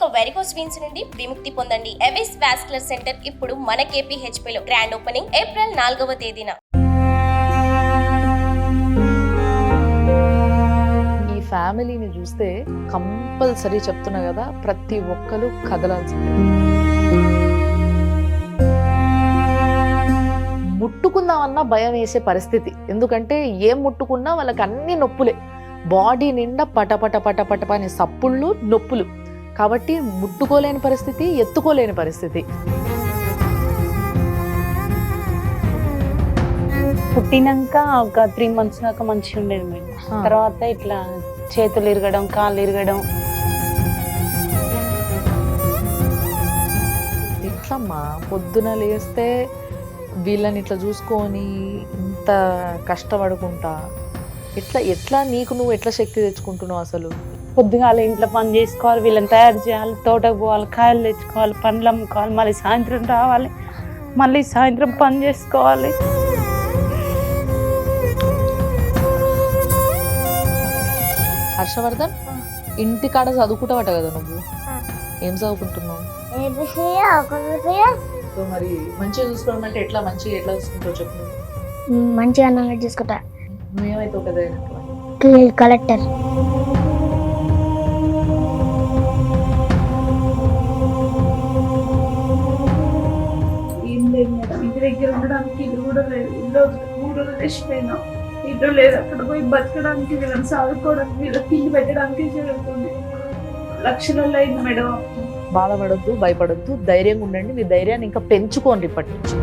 ఇక varicose veins నుండి విముక్తి పొందండి. ఎవిస్ వాస్కులర్ సెంటర్ ఇప్పుడు మన KPHP లో గ్రాండ్ ఓపెనింగ్ ఏప్రిల్ 4వ తేదీన. ఈ ఫ్యామిలీని చూస్తే కంపల్సరీ చెప్తున్నా కదా, ప్రతి ఒక్కరు కదలాల్సిందే. ముట్టుకుందామన్నా భయం వేసే పరిస్థితి. ఎందుకంటే ఏం ముట్టుకున్నా వాళ్ళకి అన్ని నొప్పులే, బాడీ నిండా పటపట పటపట అని సప్పుళ్ళు నొప్పులు. కాబట్టి ముట్టుకోలేని పరిస్థితి, ఎత్తుకోలేని పరిస్థితి. పుట్టినాక ఒక 3 months దాకా మంచిగా ఉండేది మేడం. తర్వాత ఇట్లా చేతులు ఇరగడం, కాళ్ళు ఇరగడం. ఎట్లమ్మా పొద్దున లేస్తే వీళ్ళని ఇట్లా చూసుకొని ఇంత కష్టపడుకుంటా ఎట్లా నీకు నువ్వు ఎట్లా శక్తి తెచ్చుకుంటున్నావు అసలు? పొద్దుగాల ఇంట్లో పని చేసుకోవాలి, వీళ్ళని తయారు చేయాలి, తోటకు పోవాలి, కాయలు తెచ్చుకోవాలి, పండ్లు అమ్ముకోవాలి, మళ్ళీ సాయంత్రం రావాలి, మళ్ళీ సాయంత్రం పని చేసుకోవాలి. హర్షవర్ధన్, ఇంటికాడ చదువుకుంటావట కదా నువ్వు? ఏం చదువుకుంటున్నావు? సో మరి మంచిగా చూసుకోవడం అంటే ఎట్లా మంచిగా ఎట్లా చూసుకుంటావు చెప్పు? మంచిగా అన్నట్టు చూసుకుంటా. నువ్వేమైతావు కదా కలెక్టర్. ఏం లేదు మేడం, ఇంటి దగ్గర ఉండడానికి ఇల్లు కూడా లేదు. ఇల్లు 3 రోజులు రెస్ట్పోయినా, ఇల్లు లేదు. అక్కడ పోయి బతకడానికి, వీళ్ళని సాదుకోవడానికి, వీళ్ళకి తిండి పెట్టడానికి జరుగుతుంది. లక్షలలో అయింది మేడం. బాధపడొద్దు, భయపడొద్దు, ధైర్యంగా ఉండండి. మీ ధైర్యాన్ని ఇంకా పెంచుకోండి ఇప్పటి నుంచి.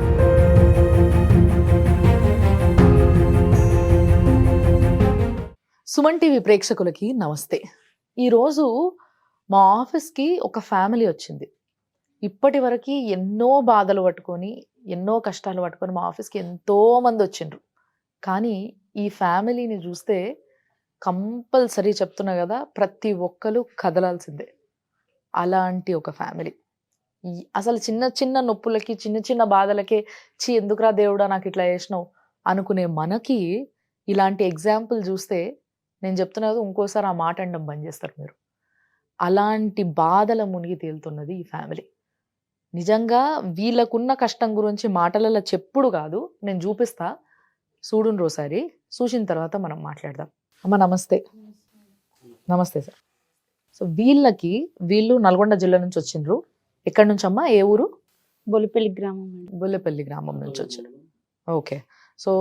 సుమన్ టీవీ ప్రేక్షకులకి నమస్తే. ఈరోజు మా ఆఫీస్కి ఒక ఫ్యామిలీ వచ్చింది. ఇప్పటి వరకు ఎన్నో బాధలు పట్టుకొని, ఎన్నో కష్టాలు పట్టుకొని మా ఆఫీస్కి ఎంతో మంది వచ్చిండ్రు. కానీ ఈ ఫ్యామిలీని చూస్తే కంపల్సరీ చెప్తున్నా కదా, ప్రతి ఒక్కరు కదలాల్సిందే. అలాంటి ఒక ఫ్యామిలీ. అసలు చిన్న చిన్న నొప్పులకి, చిన్న చిన్న బాధలకే ఎందుకురా దేవుడా నాకు ఇట్లా చేసినావు అనుకునే మనకి ఇలాంటి ఎగ్జాంపుల్ చూస్తే నేను చెప్తున్నది ఇంకోసారి ఆ మాట అనడం బంద్ చేస్తారు మీరు. అలాంటి బాధల మునిగి తేలుతున్నది ఈ ఫ్యామిలీ. నిజంగా వీళ్ళకున్న కష్టం గురించి మాటలలో చెప్పుడు కాదు, నేను చూపిస్తా, చూడుండ్రు ఒకసారి. చూసిన తర్వాత మనం మాట్లాడదాం. అమ్మ నమస్తే. నమస్తే సార్. సో వీళ్ళు నల్గొండ జిల్లా నుంచి వచ్చిండ్రు. ఎక్కడి నుంచి అమ్మా? ఏ ఊరు? బొలిపల్లి గ్రామం. బొల్లెపల్లి గ్రామం నుంచి వచ్చిండ్రు. ఓకే. సో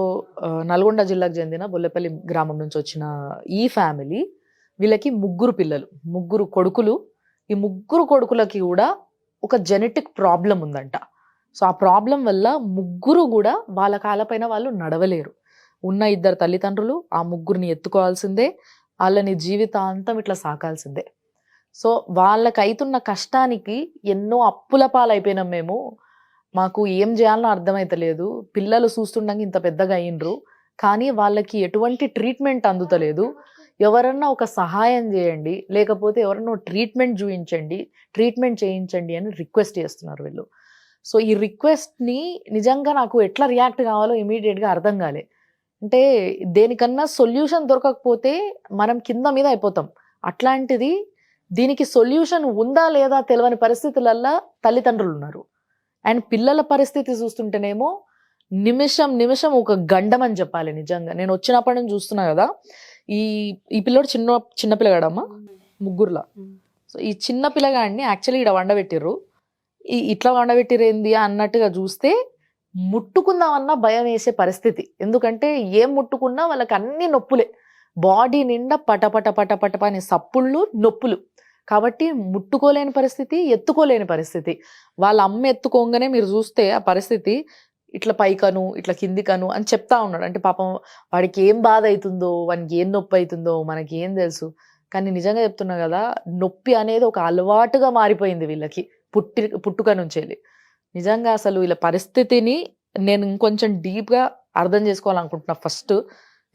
నల్గొండ జిల్లాకు చెందిన బొల్లెపల్లి గ్రామం నుంచి వచ్చిన ఈ ఫ్యామిలీ, వీళ్ళకి 3 పిల్లలు, 3 కొడుకులు. ఈ 3 కొడుకులకి కూడా ఒక జెనెటిక్ ప్రాబ్లం ఉందంట. సో ఆ ప్రాబ్లం వల్ల 3 కూడా వాళ్ళ కాళ్ళపైన వాళ్ళు నడవలేరు. ఉన్న 2 తల్లిదండ్రులు ఆ 3ని ఎత్తుకోవాల్సిందే, వాళ్ళని జీవితాంతం ఇట్లా సాకాల్సిందే. సో వాళ్ళకైతున్న కష్టానికి ఎన్నో అప్పుల పాలైపోయినాం మేము. మాకు ఏం చేయాలో అర్థమైతలేదు. పిల్లలు చూస్తుండగా ఇంత పెద్దగా అయ్యిండ్రు, కానీ వాళ్ళకి ఎటువంటి ట్రీట్మెంట్ అందుతలేదు. ఎవరన్నా ఒక సహాయం చేయండి, లేకపోతే ఎవరన్నా ట్రీట్మెంట్ చూపించండి, ట్రీట్మెంట్ చేయించండి అని రిక్వెస్ట్ చేస్తున్నారు వీళ్ళు. సో ఈ రిక్వెస్ట్ని నిజంగా నాకు ఎట్లా రియాక్ట్ కావాలో ఇమీడియట్గా అర్థం కాలే. అంటే దేనికన్నా సొల్యూషన్ దొరకకపోతే మనం కింద మీద అయిపోతాం. అట్లాంటిది దీనికి సొల్యూషన్ ఉందా లేదా తెలియని పరిస్థితులల్లో తల్లిదండ్రులు ఉన్నారు. అండ్ పిల్లల పరిస్థితి చూస్తుంటేనేమో నిమిషం నిమిషం ఒక గండం అని చెప్పాలి. నిజంగా నేను వచ్చినప్పటి నుంచి చూస్తున్నా కదా, ఈ పిల్లడు చిన్న పిల్లగాడమ్మా, 3లో. సో ఈ చిన్న పిల్లగాడిని యాక్చువల్లీ ఇక్కడ వండబెట్టిర్రు. ఇట్లా వండబెట్టిరేంది అన్నట్టుగా చూస్తే ముట్టుకుందామన్నా భయం వేసే పరిస్థితి. ఎందుకంటే ఏం ముట్టుకున్నా వాళ్ళకి అన్ని నొప్పులే, బాడీ నిండా పటపట పటపట అని సప్పుళ్ళు నొప్పులు. కాబట్టి ముట్టుకోలేని పరిస్థితి, ఎత్తుకోలేని పరిస్థితి. వాళ్ళ అమ్మ ఎత్తుకోగానే మీరు చూస్తే ఆ పరిస్థితి ఇట్లా పైకను, ఇట్లా కిందికను అని చెప్తా ఉన్నాడు. అంటే పాపం వాడికి ఏం బాధ అవుతుందో, వానికి ఏం నొప్పి అవుతుందో మనకి ఏం తెలుసు. కానీ నిజంగా చెప్తున్నా కదా, నొప్పి అనేది ఒక అలవాటుగా మారిపోయింది వీళ్ళకి పుట్టుక నుంచి వెళ్ళి. నిజంగా అసలు వీళ్ళ పరిస్థితిని నేను ఇంకొంచెం డీప్గా అర్థం చేసుకోవాలనుకుంటున్నా ఫస్ట్.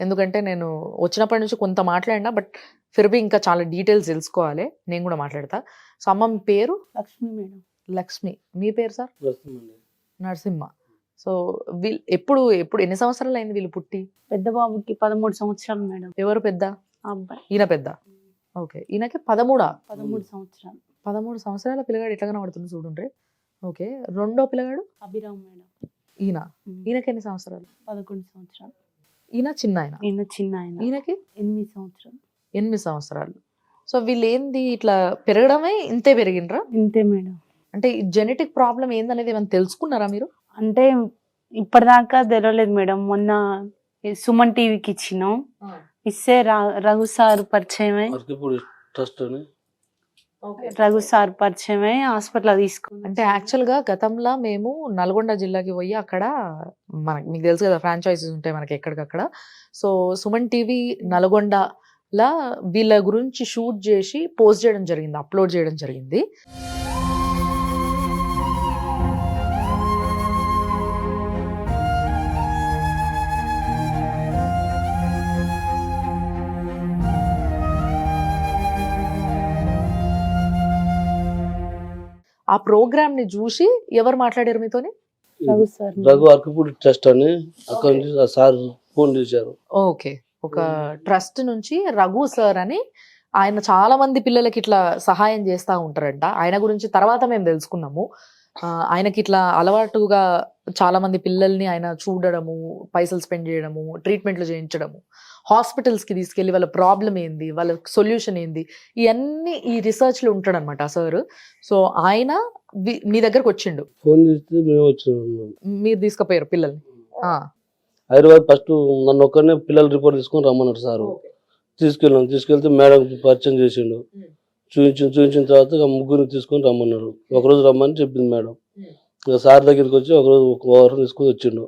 ఎందుకంటే నేను వచ్చినప్పటి నుంచి కొంత మాట్లాడినా, బట్ ఫిర్బీ ఇంకా చాలా డీటెయిల్స్ తెలుసుకోవాలి, నేను కూడా మాట్లాడతా. సో అమ్మ మీ పేరు? లక్ష్మి మేడం. లక్ష్మి. మీ పేరు సార్? నరసింహ. సో వీళ్ళు ఎప్పుడు ఎన్ని సంవత్సరాలు అయింది వీళ్ళు పుట్టి? పెద్ద బాబుకి 13 సంవత్సరాలు మేడం. ఎవరు పెద్ద? అబ్బాయి. ఈయన పెద్ద. ఓకే. ఈయనకి 13 13 సంవత్సరాలు. 13 సంవత్సరాల పిల్లగాడు ఇట్లా కనబడుతుంది చూడండి. ఓకే, రెండో పిల్లగాడు అభిరామ్ మేడం. ఈయన. ఈయనకి ఎన్ని సంవత్సరాలు? 11 సంవత్సరాలు. ఈయన చిన్న ఆయన. ఈయన చిన్న ఆయన. ఈయనకి 8 సంవత్సరాలు. 8 సంవత్సరాలు. సో వీళ్ళు ఏంది ఇట్లా పెరగడమే ఇంతే పెరిగిండ్రా? ఇంతే మేడం. అంటే జెనెటిక్ ప్రాబ్లం ఏందనేది ఏమైనా తెలుసుకున్నారా మీరు? అంటే ఇప్పటిదాకా తెలియలేదు మేడం. మొన్న సుమన్ టీవీకి ఇచ్చినాం, ఇస్తే రఘు సార్ పరిచయమై రఘు సార్ పరిచయమై హాస్పిటల్ తీసుకున్నాం. అంటే యాక్చువల్గా గతంలో మేము నల్గొండ జిల్లాకి పోయి అక్కడ మనకి మీకు తెలుసు కదా ఫ్రాంచైజీస్ ఉంటాయి మనకి ఎక్కడికక్కడ. సో సుమన్ టీవీ నల్గొండలా వీళ్ళ గురించి షూట్ చేసి పోస్ట్ చేయడం జరిగింది, అప్లోడ్ చేయడం జరిగింది. ఆ ప్రోగ్రామ్ ని చూసి ఎవరు మాట్లాడారు మీతోని? రఘు సార్. రఘు అర్కపూడి ట్రస్ట్ అని అక్కడ నుంచి సార్ ఫోన్ చేశారు. ఓకే, ఒక ట్రస్ట్ నుంచి రఘు సార్ అని ఆయన చాలా మంది పిల్లలకి ఇట్లా సహాయం చేస్తూ ఉంటారంట. ఆయన గురించి తర్వాత మేము తెలుసుకున్నాము. ఆయనకి ఇట్లా అలవాటుగా చాలా మంది పిల్లల్ని ఆయన చూడడము, పైసలు స్పెండ్ చేయడము, ట్రీట్మెంట్లు చేయించడము, హాస్పిటల్స్ కి తీసుకెళ్లి వాళ్ళ ప్రాబ్లం ఏంది, వాళ్ళ సొల్యూషన్ ఏంది, ఇవన్నీ ఈ రీసెర్చ్ లో ఉంటాడు అనమాట సార్. సో ఆయన మీ దగ్గరకు వచ్చిండు, ఫోన్ చేస్తే మేము వచ్చినాం. మీరు తీసుకుపోయారు పిల్లల్ని? హైదరాబాద్ ఫస్ట్ నన్ను ఒక్కనే పిల్లల రిపోర్ట్ తీసుకొని రమ్మన్నారు సార్. తీసుకెళ్తే మేడం పరిచయం చేసిండు. చూపించిన తర్వాత ముగ్గురిని తీసుకొని రమ్మన్నారు. ఒకరోజు రమ్మని చెప్పింది మేడం. ఇంకా సార్ దగ్గరికి వచ్చి ఒకరోజు ఒక వారం తీసుకొని వచ్చిండు.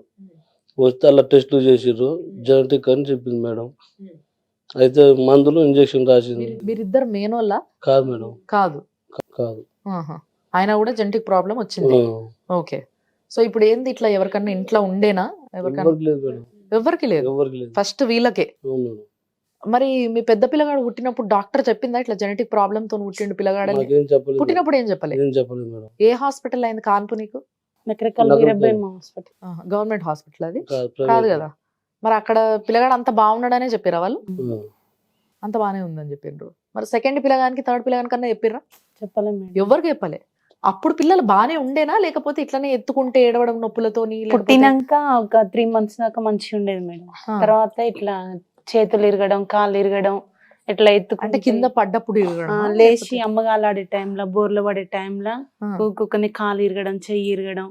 వస్తే అలా టెస్టులు చేసిర్రు, జెనెటిక్ అని చెప్పింది మేడం. అయితే మందులు ఇంజక్షన్ రాసింది. మీరిద్దరు మేనోళ్ళ? కాదు మేడం. కాదు. ఆయన కూడా జెనెటిక్ ప్రాబ్లం వచ్చింది. ఓకే, సో ఇప్పుడు ఏంది ఇట్లా ఎవరికన్నా ఇంట్లో ఉండేనా? ఎవరికి లేదు. ఫస్ట్ వీళ్ళకే. మరి మీ పెద్ద పిల్లగాడు పుట్టినప్పుడు డాక్టర్ చెప్పిందా ఇట్లా జెనెటిక్ ప్రాబ్లమ్ తో పుట్టిండు పిల్లగాడని? పుట్టినప్పుడు ఏం చెప్పలేదు. ఏ హాస్పిటల్ అయింది కాన్పు నీకు? గవర్నమెంట్ హాస్పిటల్ అది కాదు కదా? మరి అక్కడ పిల్లగాడు అంత బాగున్నాడనే చెప్పారా వాళ్ళు? అంత బాగానే ఉందని చెప్పిండ్రు. మరి సెకండ్ పిల్లగానికి థర్డ్ పిల్లగానికన్నా చెప్పిర్రా? చెప్పలేము, ఎవరికి చెప్పలే. అప్పుడు పిల్లలు బానే ఉండేనా, లేకపోతే ఇట్లానే ఎత్తుకుంటే ఏడవడం నొప్పులతో? పుట్టినాక ఒక 3 months దాకా మంచిగా ఉండేది మేడం. తర్వాత ఇట్లా చేతులు ఇరగడం, కాళ్ళు ఇరగడం, ఇట్లా అంటే కింద పడ్డప్పుడు లేచి అమ్మగాలాడే టైంలో, బోర్లు పడే టైంలో ఒక్కొక్కని కాలు ఇరగడం, చెయ్యి ఇరగడం,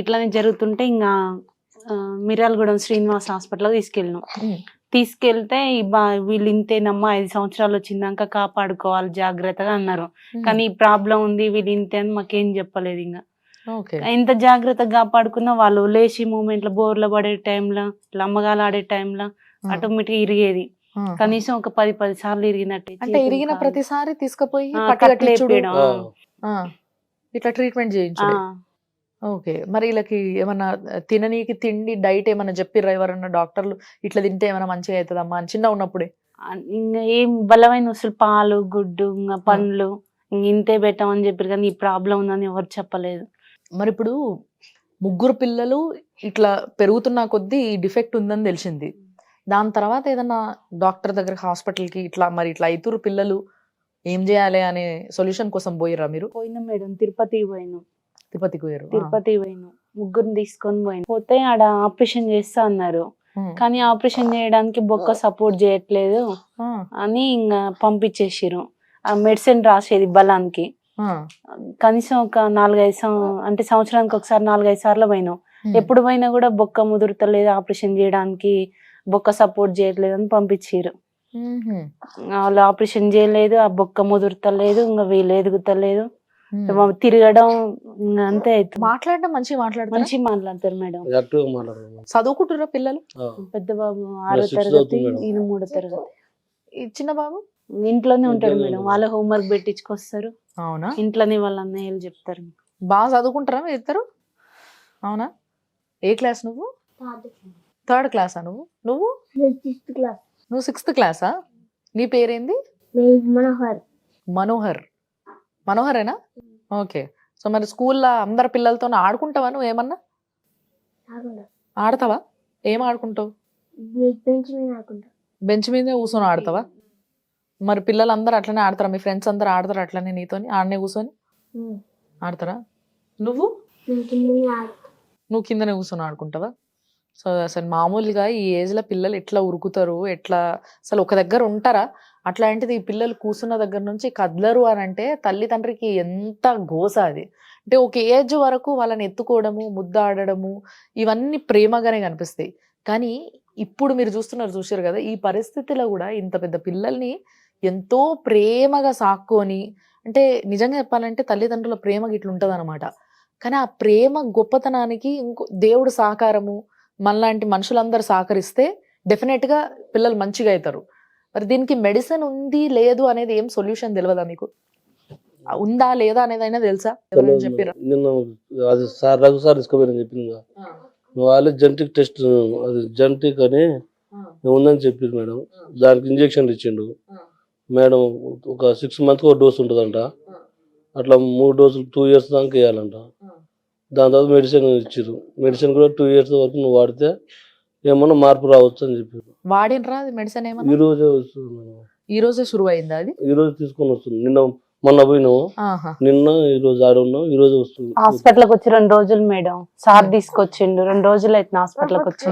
ఇట్లానే జరుగుతుంటే ఇంకా మిర్యాలగూడెం శ్రీనివాస్ హాస్పిటల్ తీసుకెళ్ళినాం. తీసుకెళ్తే వీళ్ళు ఇంతేనమ్మా, 5 సంవత్సరాలు వచ్చిందాక కాపాడుకోవాలి జాగ్రత్తగా అన్నారు. కానీ ఈ ప్రాబ్లం ఉంది, వీళ్ళు ఇంతే అని మాకేం చెప్పలేదు. ఇంకా ఎంత జాగ్రత్తగా కాపాడుకున్నా వాళ్ళు లేచి మూమెంట్ లో, బోర్లు పడే టైంలో, అమ్మగాలు ఆడే టైంలో ఆటోమేటిక్ ఇరిగేది. కనీసం ఒక 10 సార్లు ఇరిగినట్టు. అంటే ఇరిగిన ప్రతిసారి తీసుకుపోయి ఇట్లా ట్రీట్మెంట్ చేయించు. ఓకే, మరి వీళ్ళకి ఏమన్నా తిననీకి తిండి డైట్ ఏమన్నా చెప్పిర్రా ఎవరన్నా డాక్టర్లు? ఇట్లా తింటే ఏమైనా మంచిగా అవుతుందమ్మా అని చిన్న ఉన్నప్పుడే? ఇంకా ఏం బలమైన వస్తువులు, పాలు, గుడ్డు, ఇంకా పండ్లు ఇంతే పెట్టామని చెప్పారు, కానీ ఈ ప్రాబ్లం ఉందని ఎవరు చెప్పలేదు. మరి ఇప్పుడు 3 పిల్లలు ఇట్లా పెరుగుతున్న కొద్దీ ఈ డిఫెక్ట్ ఉందని తెలిసింది. దాని తర్వాత ఏదన్నా డాక్టర్ దగ్గర, హాస్పిటల్కి ఇట్లా మరి ఇట్లా 5 పిల్లలు ఏం చేయాలి అనే సొల్యూషన్ కోసం పోయిరా మీరు? పోయినాం మేడం, తిరుపతికి పోయినాం. తిరుపతికి పోయారు? తిరుపతికి పోయినాం, 3 తీసుకొని పోయినాం. పోతే ఆడ ఆపరేషన్ చేస్తా అన్నారు, కానీ ఆపరేషన్ చేయడానికి బొక్క సపోర్ట్ చేయట్లేదు అని ఇంకా పంపించేసిరు. ఆ మెడిసిన్ రాసేది బలానికి. కనీసం ఒక 4-5 అంటే సంవత్సరానికి ఒకసారి 4-5 సార్లు పోయినాం. ఎప్పుడు పోయినా కూడా బొక్క ముదురుతలేదు, ఆపరేషన్ చేయడానికి బొక్క సపోర్ట్ చేయట్లేదు అని పంపించారు. వాళ్ళు ఆపరేషన్ చేయలేదు, ఆ బొక్క ముదురుతలేదు, ఇంకా వీళ్ళు ఎదుగుతలేదు, తిరగడం అంతే అవుతుంది. మాట్లాడడం మంచిగా మాట్లాడతారు మేడం. చదువుకుంటున్నారా పిల్లలు? పెద్ద బాబు 6వ తరగతి, ఈయన 3వ తరగతి. చిన్న బాబు ఇంట్లోనే ఉంటాడు మేడం. వాళ్ళ హోంవర్క్ పెట్టించుకొస్తారు. అవునా? ఇంట్లోనే వాళ్ళ అన్నయ్యలు చెప్తారు. బాగా చదువుకుంటారా మీరు ఇద్దరు? అవునా? ఏ క్లాస్ నువ్వు? 3rd క్లాసా నువ్వు? నువ్వు 6th క్లాసా? నీ పేరేంది? మనోహరేనా? ఓకే, సో మరి స్కూల్లో అందరు పిల్లలతో ఆడుకుంటావా నువ్వు? ఏమన్నా ఆడతావా? ఏం ఆడుకుంటావు? బెంచ్ మీద కూర్చొని ఆడతావా? మరి పిల్లలందరూ అట్లనే ఆడతారా? మీ ఫ్రెండ్స్ అందరూ ఆడతారా అట్లనే నీతోని ఆడనే కూర్చొని ఆడతారా? నువ్వు నువ్వు కిందనే కూర్చొని ఆడుకుంటావా? సో అసలు మామూలుగా ఈ ఏజ్ లో పిల్లలు ఎట్లా ఉరుకుతారు, ఎట్లా అసలు ఒక దగ్గర ఉంటారా? అట్లాంటిది ఈ పిల్లలు కూర్చున్న దగ్గర నుంచి కదలరు అని అంటే తల్లిదండ్రికి ఎంత గోస అది. అంటే ఒక ఏజ్ వరకు వాళ్ళని ఎత్తుకోవడము, ముద్దాడడము ఇవన్నీ ప్రేమగానే కనిపిస్తాయి. కానీ ఇప్పుడు మీరు చూశారు కదా, ఈ పరిస్థితిలో కూడా ఇంత పెద్ద పిల్లల్ని ఎంతో ప్రేమగా సాక్కొని, అంటే నిజంగా చెప్పాలంటే తల్లిదండ్రుల ప్రేమ ఇట్లా ఉంటుంది అనమాట. కానీ ఆ ప్రేమ గొప్పతనానికి ఇంకో దేవుడు సహకారము, మనలాంటి మనుషులందరూ సహకరిస్తే డెఫినెట్ గా పిల్లలు మంచిగా అవుతారు. మరి దీనికి మెడిసిన్ ఉంది లేదు అనేది ఏం సొల్యూషన్ తెలియదా మీకు? ఉందా లేదా అనేది అయినా తెలుసా? ఎవరైనా చెప్పారా? నిన్న అది సార్ రఘు సార్ తీసుకోపోయారని చెప్పింది కదా, వాళ్ళు జెనెటిక్ టెస్ట్, అది జెనెటిక్ అని ఉందని చెప్పింది మేడం. దానికి ఇంజక్షన్లు ఇచ్చిండు మేడం. ఒక 6 months ఒక డోస్ ఉంటుందంట. అట్లా 3 డోసులు 2 years దాకా వేయాలంట. దాని తర్వాత మెడిసిన్ ఇచ్చారు. మెడిసిన్ కూడా 2 years వరకు నువ్వు వాడితే ఏమన్నా మార్పు రావచ్చు అని చెప్పారు. వాడినరా అది మెడిసిన్? ఏమన్నా ఈ రోజే వస్తుంది మేడం. ఈ రోజే శురు అయిందా అది? ఈ రోజు తీసుకొని వస్తుంది. నిన్న మొన్న పోయినాము, నిన్న ఈ రోజు ఆడున్నాం, ఈ రోజు వస్తుంది. హాస్పిటల్ కి వచ్చి 2 రోజులు మేడం. సార్ తీసుకొచ్చిండు. 2 రోజులు అయితే హాస్పిటల్ కి వచ్చి.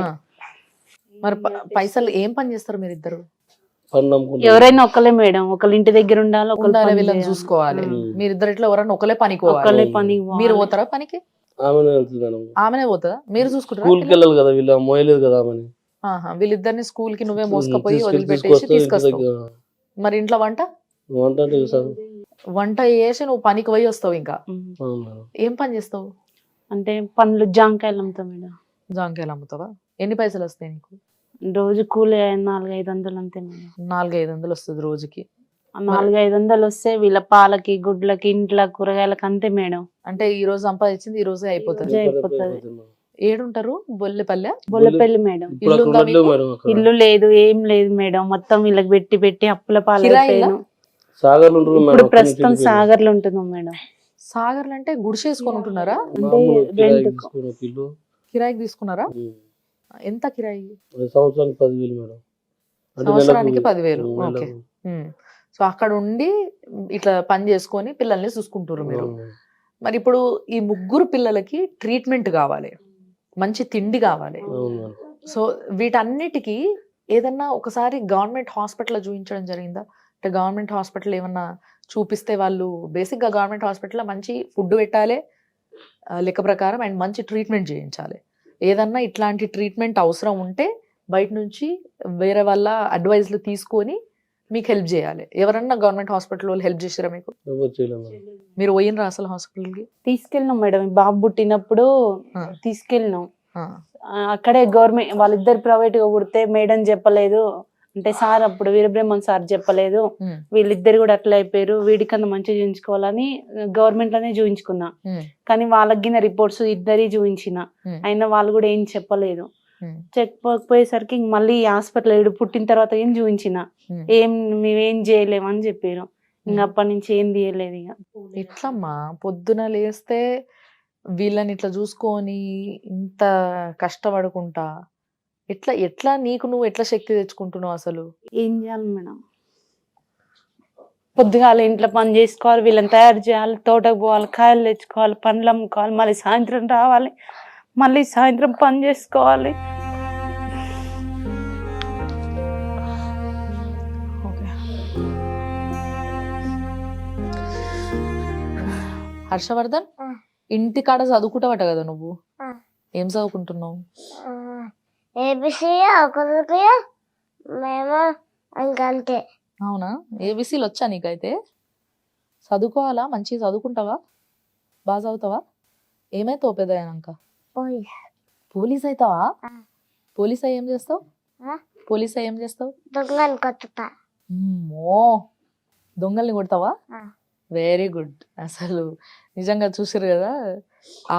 మరి పైసలు ఏం పని చేస్తారు మీరు ఇద్దరు? ఎవరైనా ఒకలే మేడం, ఒకళ్ళ ఇంటి దగ్గర ఉండాలి, ఒకళ్ళు వీళ్ళని చూసుకోవాలి. మీరిద్దరు ఇట్లా ఎవరైనా ఒకలే పనికి ఒకళ్ళే పని. మీరు పోతారా పనికి? ఆమెనే వెళ్తుంది మేడం. ఆమెనే పోతుందా? మీరు చూసుకుంటారా? స్కూల్కి వెళ్ళాలి కదా, వీళ్ళు మోయలేదు కదా ఆమెని. వీళ్ళిద్దరిని స్కూల్ కి నువ్వే మోసుకపోయి వదిలిపెట్టేసి తీసుకొస్తావు. మరి ఇంట్లో వంట వంట చేసి నువ్వు పనికి పోయి వస్తావు. ఇంకా ఏం పని చేస్తావు? అంటే పండ్లు, జాంకాయలు అమ్ముతావు మేడం. జాంకాయలు అమ్ముతావా? ఎన్ని పైసలు వస్తాయి నీకు? రోజు కూలి 400-500 అంతే మేడం. 400-500 వస్తుంది రోజుకి. 400-500 వస్తే వీళ్ళ పాలకి, గుడ్లకి, ఇంట్లో కూరగాయలకి అంతే మేడం. అంటే ఈ రోజు సంపాదించింది ఈ రోజే అయిపోతుంది. ఏడుంటారు? బొల్లెపల్లి మేడం. ఇల్లు లేదు, ఏం లేదు మేడం. మొత్తం వీళ్ళకి పెట్టి పెట్టి అప్పుల పాలైపోయాను. ఇప్పుడు ప్రస్తుతం సాగర్ లో ఉంటున్నాం మేడం. సాగర్ అంటే గుడిసేసుకొని ఉంటున్నారా? కిరాయికి తీసుకున్నారా? ఎంత కిరాయి? సంవత్సరానికి 10,000 మేడం. సంవత్సరానికి 10,000. ఓకే. సో అక్కడ ఉండి ఇట్లా పని చేసుకొని పిల్లల్ని చూసుకుంటారు మీరు. మరి ఇప్పుడు ఈ 3 పిల్లలకి ట్రీట్మెంట్ కావాలి, మంచి తిండి కావాలి. సో వీటన్నిటికీ ఏదన్నా ఒకసారి గవర్నమెంట్ హాస్పిటల్ చూపించడం జరిగిందా? అంటే గవర్నమెంట్ హాస్పిటల్ ఏమన్నా చూపిస్తే వాళ్ళు బేసిక్గా గవర్నమెంట్ హాస్పిటల్లో మంచి ఫుడ్ పెట్టాలి లెక్క ప్రకారం, అండ్ మంచి ట్రీట్మెంట్ చేయించాలి. ఏదన్నా ఇట్లాంటి ట్రీట్మెంట్ అవసరం ఉంటే బయట నుంచి వేరే వాళ్ళ అడ్వైజ్లు తీసుకొని మీకు హెల్ప్ చేయాలి. ఎవరన్నా గవర్నమెంట్ హాస్పిటల్ వాళ్ళు హెల్ప్ చేసారా మీకు? మీరు పోయినరా అసలు హాస్పిటల్కి? తీసుకెళ్ళినాం మేడం. బాబు పుట్టినప్పుడు తీసుకెళ్ళినాం. అక్కడే గవర్నమెంట్ వాళ్ళిద్దరు ప్రైవేట్ గా పుడితే మేడం చెప్పలేదు, అంటే సార్ అప్పుడు వీరబ్రహ్మన్ సార్ చెప్పలేదు, వీళ్ళిద్దరు కూడా అట్లా అయిపోయారు, వీడికన్నా మంచిగా చూపించుకోవాలని గవర్నమెంట్ లోనే చూపించుకున్నా. కానీ వాళ్ళకి గిన రిపోర్ట్స్ ఇద్దరి చూపించిన, అయినా వాళ్ళు కూడా ఏం చెప్పలేదు. చెప్పకపోయేసరికి మళ్ళీ హాస్పిటల్ ఏడు పుట్టిన తర్వాత ఏం చూపించిన, మేమేం చేయలేమని చెప్పారు. ఇంకా అప్పటి నుంచి ఏం తీయలేదు. ఇక ఎట్లమ్మా పొద్దున లేస్తే వీళ్ళని ఇట్లా చూసుకొని ఇంత కష్టపడుకుంటా ఎట్లా నీకు నువ్వు ఎట్లా శక్తి తెచ్చుకుంటున్నావు? అసలు ఏం చేయాలి మేడం? పొద్దుగాల ఇంట్లో పని చేసుకోవాలి, వీళ్ళని తయారు చేయాలి, తోటకు పోవాలి, కాయలు తెచ్చుకోవాలి, పండ్లు అమ్ముకోవాలి, మళ్ళీ సాయంత్రం రావాలి, మళ్ళీ సాయంత్రం పని చేసుకోవాలి. హర్షవర్ధన్, ఇంటికాడ చదువుకుంటావట కదా నువ్వు? ఏం చదువుకుంటున్నావు? అవునా? ఏబిసిలు వచ్చా నీకైతే? చదువుకోవాలా? మంచిగా చదువుకుంటావా? బాగా చదువుతావా? ఏమైతావు పెద్ద అయినాక? పోలీస్ అవుతావా? పోలీస్ అయ్యి ఏం చేస్తావు? పోలీస్ అయ్యి ఏం చేస్తావు? దొంగల్ని కొడతావా? Very good. అసలు నిజంగా చూసారు కదా, ఆ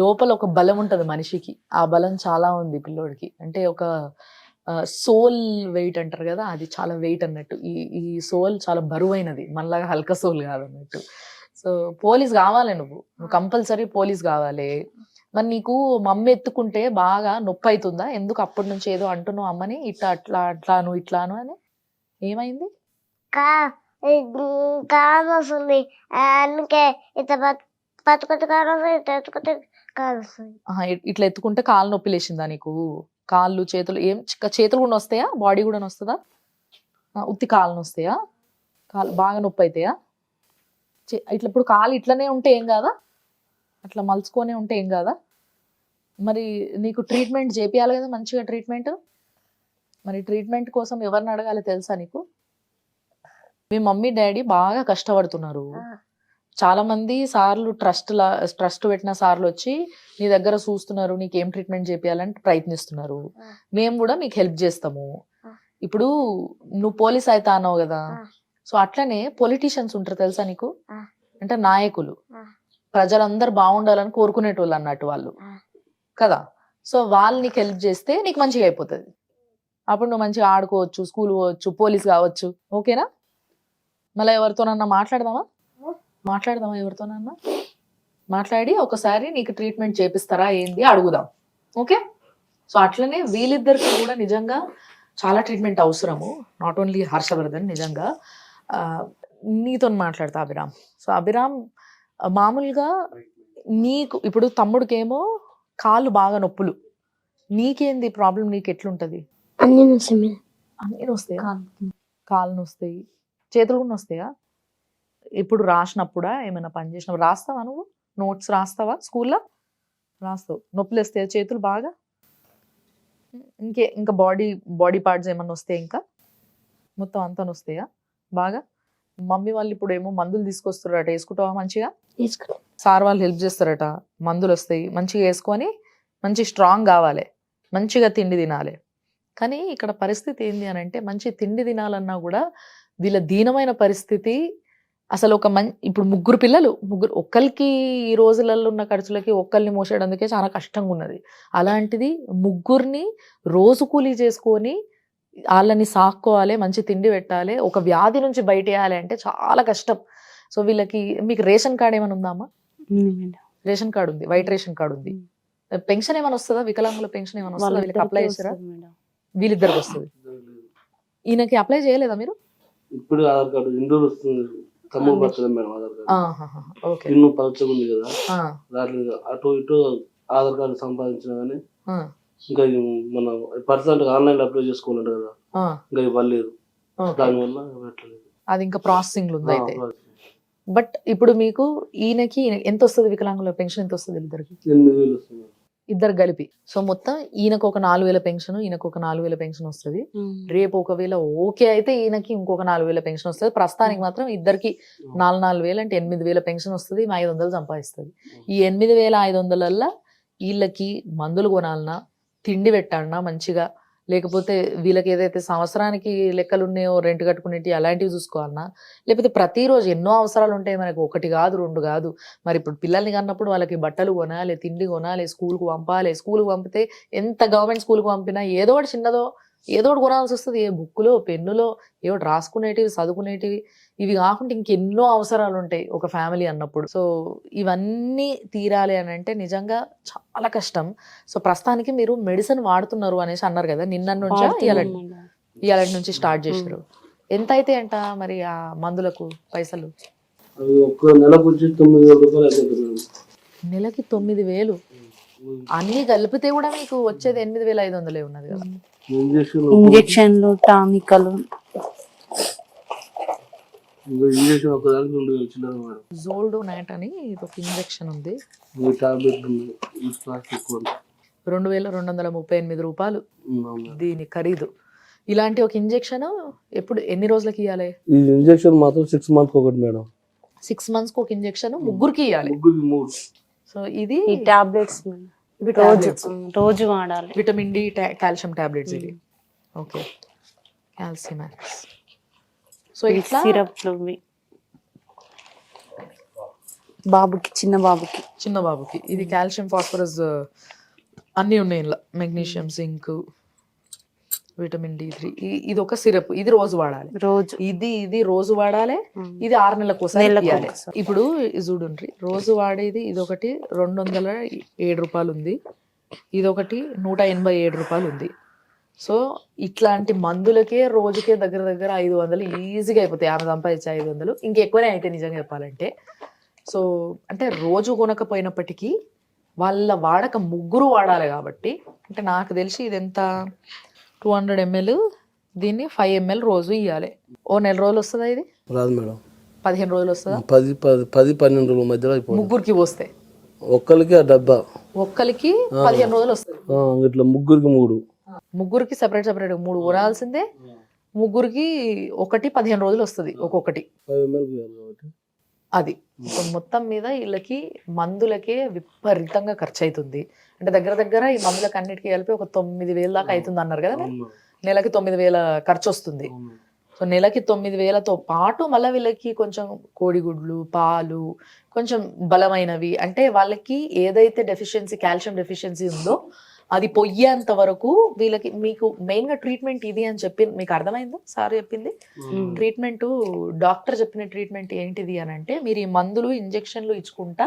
లోపల ఒక బలం ఉంటది మనిషికి, ఆ బలం చాలా ఉంది పిల్లోడికి. అంటే ఒక సోల్ వెయిట్ అంటారు కదా, అది చాలా వెయిట్ అన్నట్టు. ఈ సోల్ చాలా బరువైనది, మనలాగా హల్క సోల్ కాదు అన్నట్టు. సో పోలీస్ కావాలి, నువ్వు కంపల్సరీ పోలీస్ కావాలి. మరి నీకు మమ్మీ ఎత్తుకుంటే బాగా నొప్పి అవుతుందా? ఎందుకు అప్పటి నుంచి ఏదో అంటున్నావు అమ్మని, ఇట్లా అట్లా అట్లాను ఇట్లాను అని? ఏమైంది? కారం వస్తుంది అందుకే ఇట్లా పట్టుకుంటే కారం వస్తుంది ఇట్లా ఎత్తుకుంటే కారం వస్తుంది. ఇట్లా ఎత్తుకుంటే కాళ్ళు నొప్పి లేచిందా నీకు? కాళ్ళు చేతులు ఏం చేతులు కూడా వస్తాయా? బాడీ కూడా వస్తుందా? ఉత్తి కాళ్ళు వస్తాయా? కాళ్ళు బాగా నొప్పి అవుతాయా? ఇట్లా ఇప్పుడు కాలు ఇట్లనే ఉంటే ఏం కాదా? అట్లా మలుచుకొనే ఉంటే ఏం కాదా? మరి నీకు ట్రీట్మెంట్ చేపియాలి కదా, మంచిగా ట్రీట్మెంట్. మరి ట్రీట్మెంట్ కోసం ఎవరిని అడగాలి తెలుసా నీకు? మీ మమ్మీ డాడీ బాగా కష్టపడుతున్నారు. చాలా మంది సార్లు ట్రస్ట్ పెట్టిన సార్లు వచ్చి నీ దగ్గర చూస్తున్నారు, నీకేం ట్రీట్మెంట్ చేపియాలని ప్రయత్నిస్తున్నారు. మేము కూడా మీకు హెల్ప్ చేస్తాము. ఇప్పుడు నువ్వు పోలీస్ అయితే అన్నావు కదా, సో అట్లనే పొలిటీషియన్స్ ఉంటారు తెలుసా నీకు? అంటే నాయకులు, ప్రజలందరూ బాగుండాలని కోరుకునేటోళ్ళు అన్నట్టు వాళ్ళు కదా. సో వాళ్ళు నీకు హెల్ప్ చేస్తే నీకు మంచిగా అయిపోతుంది. అప్పుడు నువ్వు మంచిగా ఆడుకోవచ్చు, స్కూల్ పోవచ్చు, పోలీస్ కావచ్చు. ఓకేనా? మళ్ళీ ఎవరితోనన్నా మాట్లాడదామా ఎవరితోనన్నా మాట్లాడి ఒకసారి నీకు ట్రీట్మెంట్ చేపిస్తారా ఏంది అడుగుదాం. ఓకే? సో అట్లనే వీళ్ళిద్దరికి కూడా నిజంగా చాలా ట్రీట్మెంట్ అవసరము. Not only Harshavardhan. నిజంగా నీతో మాట్లాడతా అభిరామ్. సో అభిరామ్, మామూలుగా నీకు ఇప్పుడు తమ్ముడికేమో కాళ్ళు బాగా నొప్పులు, నీకేంది ప్రాబ్లం? నీకు ఎట్లుంటది? అన్ని వస్తాయి. అన్నీ వస్తాయి, కాళ్ళు నొస్తాయి, చేతులు కూడా వస్తాయా? ఇప్పుడు రాసినప్పుడా ఏమైనా పని చేసినప్పుడు రాస్తావా? నువ్వు నోట్స్ రాస్తావా? స్కూల్లో రాస్తావు. నొప్పులు వస్తాయా చేతులు బాగా? ఇంకా బాడీ పార్ట్స్ ఏమన్నా వస్తాయి? ఇంకా మొత్తం అంతా వస్తాయా బాగా? మమ్మీ వాళ్ళు ఇప్పుడు ఏమో మందులు తీసుకొస్తారట, వేసుకుంటావా మంచిగా? సార్ వాళ్ళు హెల్ప్ చేస్తారట, మందులు వస్తాయి, మంచిగా వేసుకొని మంచి స్ట్రాంగ్ కావాలి, మంచిగా తిండి తినాలి. కానీ ఇక్కడ పరిస్థితి ఏంది అని అంటే, మంచి తిండి తినాలన్నా కూడా వీళ్ళ దీనమైన పరిస్థితి. అసలు ఇప్పుడు ముగ్గురు పిల్లలు, ఒక్కరికి ఈ రోజులలో ఉన్న ఖర్చులకి ఒక్కరిని మోసేయడానికే చాలా కష్టంగా ఉన్నది. అలాంటిది ముగ్గురిని రోజు కూలీ చేసుకొని వాళ్ళని సాక్కోవాలి, మంచి తిండి పెట్టాలి, ఒక వ్యాధి నుంచి బయటేయాలి అంటే చాలా కష్టం. సో వీళ్ళకి, మీకు రేషన్ కార్డ్ ఏమైనా ఉందా అమ్మా? రేషన్ కార్డు ఉంది, వైట్ రేషన్ కార్డు ఉంది. పెన్షన్ ఏమైనా వస్తుందా? వికలాంగుల పెన్షన్ ఏమైనా వస్తుందా? వీళ్ళకి అప్లై చేస్తారా? వీళ్ళిద్దరికి వస్తుంది. ఈయనకి అప్లై చేయలేదా మీరు? ఇప్పుడు ఆధార్ కార్డు ఇండోర్ వస్తుంది, తమ్ముడు పడుతుంది మేడం. ఆధార్ కార్డు ఇల్లు పలచగా ఉంది కదా, దాంట్లో అటు ఇటు ఆధార్ కార్డు సంపాదించిన కానీ ఇంకా మన పర్సెంట్ ఆన్లైన్ అప్లై చేసుకోవాలంట కదా, ఇంకా ఇవ్వలేదు. దానివల్ల పెట్టలేదు. అది ఇంకా ప్రాసెసింగ్ ఉంది అయితే. బట్ ఇప్పుడు మీకు ఈయనకి ఎంత వస్తుంది? వికలాంగుల పెన్షన్ ఎంత వస్తుంది? ఇద్దరికి 8,000 వస్తుంది, ఇద్దరు కలిపి. సో మొత్తం ఈయనకు ఒక 4,000 పెన్షన్, ఈయనకు ఒక 4,000 పెన్షన్ వస్తుంది. రేపు ఒకవేళ ఓకే అయితే ఈయనకి ఇంకొక 4,000 పెన్షన్ వస్తుంది. ప్రస్తుతానికి మాత్రం ఇద్దరికి 4,000 అంటే 8,000 పెన్షన్ వస్తుంది. 500 సంపాదిస్తుంది. ఈ 8,500 వీళ్ళకి మందులు కొనాలన్నా, తిండి పెట్టాలన్నా మంచిగా, లేకపోతే వీళ్ళకి ఏదైతే సంవత్సరానికి లెక్కలు ఉన్నాయో రెంట్ కట్టుకునేటి అలాంటివి చూసుకోవాలన్నా, లేకపోతే ప్రతిరోజు ఎన్నో అవసరాలు ఉంటాయి మనకి, 1 కాదు 2 కాదు. మరి ఇప్పుడు పిల్లల్ని కన్నప్పుడు వాళ్ళకి బట్టలు కొనాలి, తిండి కొనాలి, స్కూల్కి పంపాలి. స్కూల్కి పంపితే ఎంత గవర్నమెంట్ స్కూల్కి పంపినా ఏదో ఒకటి చిన్నదో ఏదో ఒకటి కొనాల్సి వస్తుంది. ఏ బుక్కులో, పెన్నులో, ఏదో రాసుకునేటివి, చదువుకునేటివి. ఇవి కాకుండా ఇంకెన్నో అవసరాలు ఉంటాయి ఒక ఫ్యామిలీ అన్నప్పుడు. సో ఇవన్నీ తీరాలి అని అంటే నిజంగా చాలా కష్టం. సో ప్రస్తుతానికి మీరు మెడిసిన్ వాడుతున్నారు అనేసి అన్నారు కదా, నిన్న నుంచి ఇవాళ నుంచి స్టార్ట్ చేశారు. ఎంత అయితే అంట మరి ఆ మందులకు పైసలు? నెలకు 9,000 రూపాయలు అవుతుంది. నెలకి 9,000. అన్ని కలిపితే కూడా మీకు వచ్చేది 8,500 ఉన్నది కదా. ఇంజక్షన్లు, టానికలు, జోల్డో నైట్ అని ఒక ఇంజక్షన్ ఉంది, 2,238 రూపాయలు దీని ఖరీదు. ఇలాంటి ఒక ఇంజక్షన్ ఎన్ని రోజులకి ఇవ్వాలి? ఈ ఇంజక్షన్ మాత్రం 6 months ఒకటి మేడం. 6 months ఒక ఇంజక్షన్ ముగ్గురికి ఇవ్వాలి. సో ఇది టాబ్లెట్స్ రోజు వాడాలి. విటమిన్ డి, కాల్షియం టాబ్లెట్స్ ఇది. ఓకే, కాల్సిమాక్స్. సో ఇట్లా సిరప్లు బాబుకి, చిన్న బాబుకి ఇది కాల్షియం, ఫాస్ఫరస్ అన్నీ ఉన్నాయి ఇందులో, మెగ్నీషియం, జింక్, విటమిన్ D3. ఇది ఒక సిరప్, ఇది రోజు వాడాలి. ఇది రోజు వాడాలి. ఇది 6 నెలల కోసం. ఇప్పుడు చూడండి, రోజు వాడేది ఇదొకటి 207 రూపాయలు ఉంది, ఇదొకటి 187 రూపాయలు ఉంది. సో ఇట్లాంటి మందులకే రోజుకే దగ్గర దగ్గర 500 ఈజీగా అయిపోతాయి. ఆమె సంపాదించే 500 ఇంకెక్కువనే అయితే నిజంగా చెప్పాలంటే. సో అంటే రోజు కొనకపోయినప్పటికీ వాళ్ళ వాడక ముగ్గురు వాడాలి కాబట్టి, అంటే నాకు తెలిసి ఇది ఎంత 200 ml, దీన్ని 5 ml రోజు ఇవ్వాలి. ఓ నెల రోజులు వస్తుందా ఇది? రాదు మేడం, 15 రోజులు వస్తుందా? 10-12 రోజుల మధ్యలో అయిపోతుంది. ముగ్గురికి పోస్తే ఒక్కరికి ఆ డబ్బా, ఒక్కరికి 15 రోజులు వస్తుంది. ఇట్లా ముగ్గురికి 3, ముగ్గురికి సపరేట్ 3 కొనాల్సిందే. ముగ్గురికి ఒకటి 15 రోజులు వస్తుంది ఒక్కొక్కటి. 5 ml పోయాలి కాబట్టి అది సో మొత్తం మీద వీళ్ళకి మందులకే విపరీతంగా ఖర్చు అవుతుంది. అంటే దగ్గర దగ్గర ఈ మందులకు అన్నిటికీ కలిపి ఒక 9,000 దాకా అవుతుంది అన్నారు కదా మీరు? నెలకి 9,000 ఖర్చు వస్తుంది. సో నెలకి 9,000తో పాటు మళ్ళీ వీళ్ళకి కొంచెం కోడిగుడ్లు, పాలు, కొంచెం బలమైనవి, అంటే వాళ్ళకి ఏదైతే డెఫిషియన్సీ, కాల్షియం డెఫిషియన్సీ ఉందో అది పొయ్యేంత వరకు వీళ్ళకి. మీకు మెయిన్ గా ట్రీట్మెంట్ ఇది అని చెప్పి మీకు అర్థమైందా? సార్ చెప్పింది ట్రీట్మెంట్, డాక్టర్ చెప్పిన ట్రీట్మెంట్ ఏంటిది అని అంటే, మీరు ఈ మందులు ఇంజెక్షన్లు ఇచ్చుకుంటా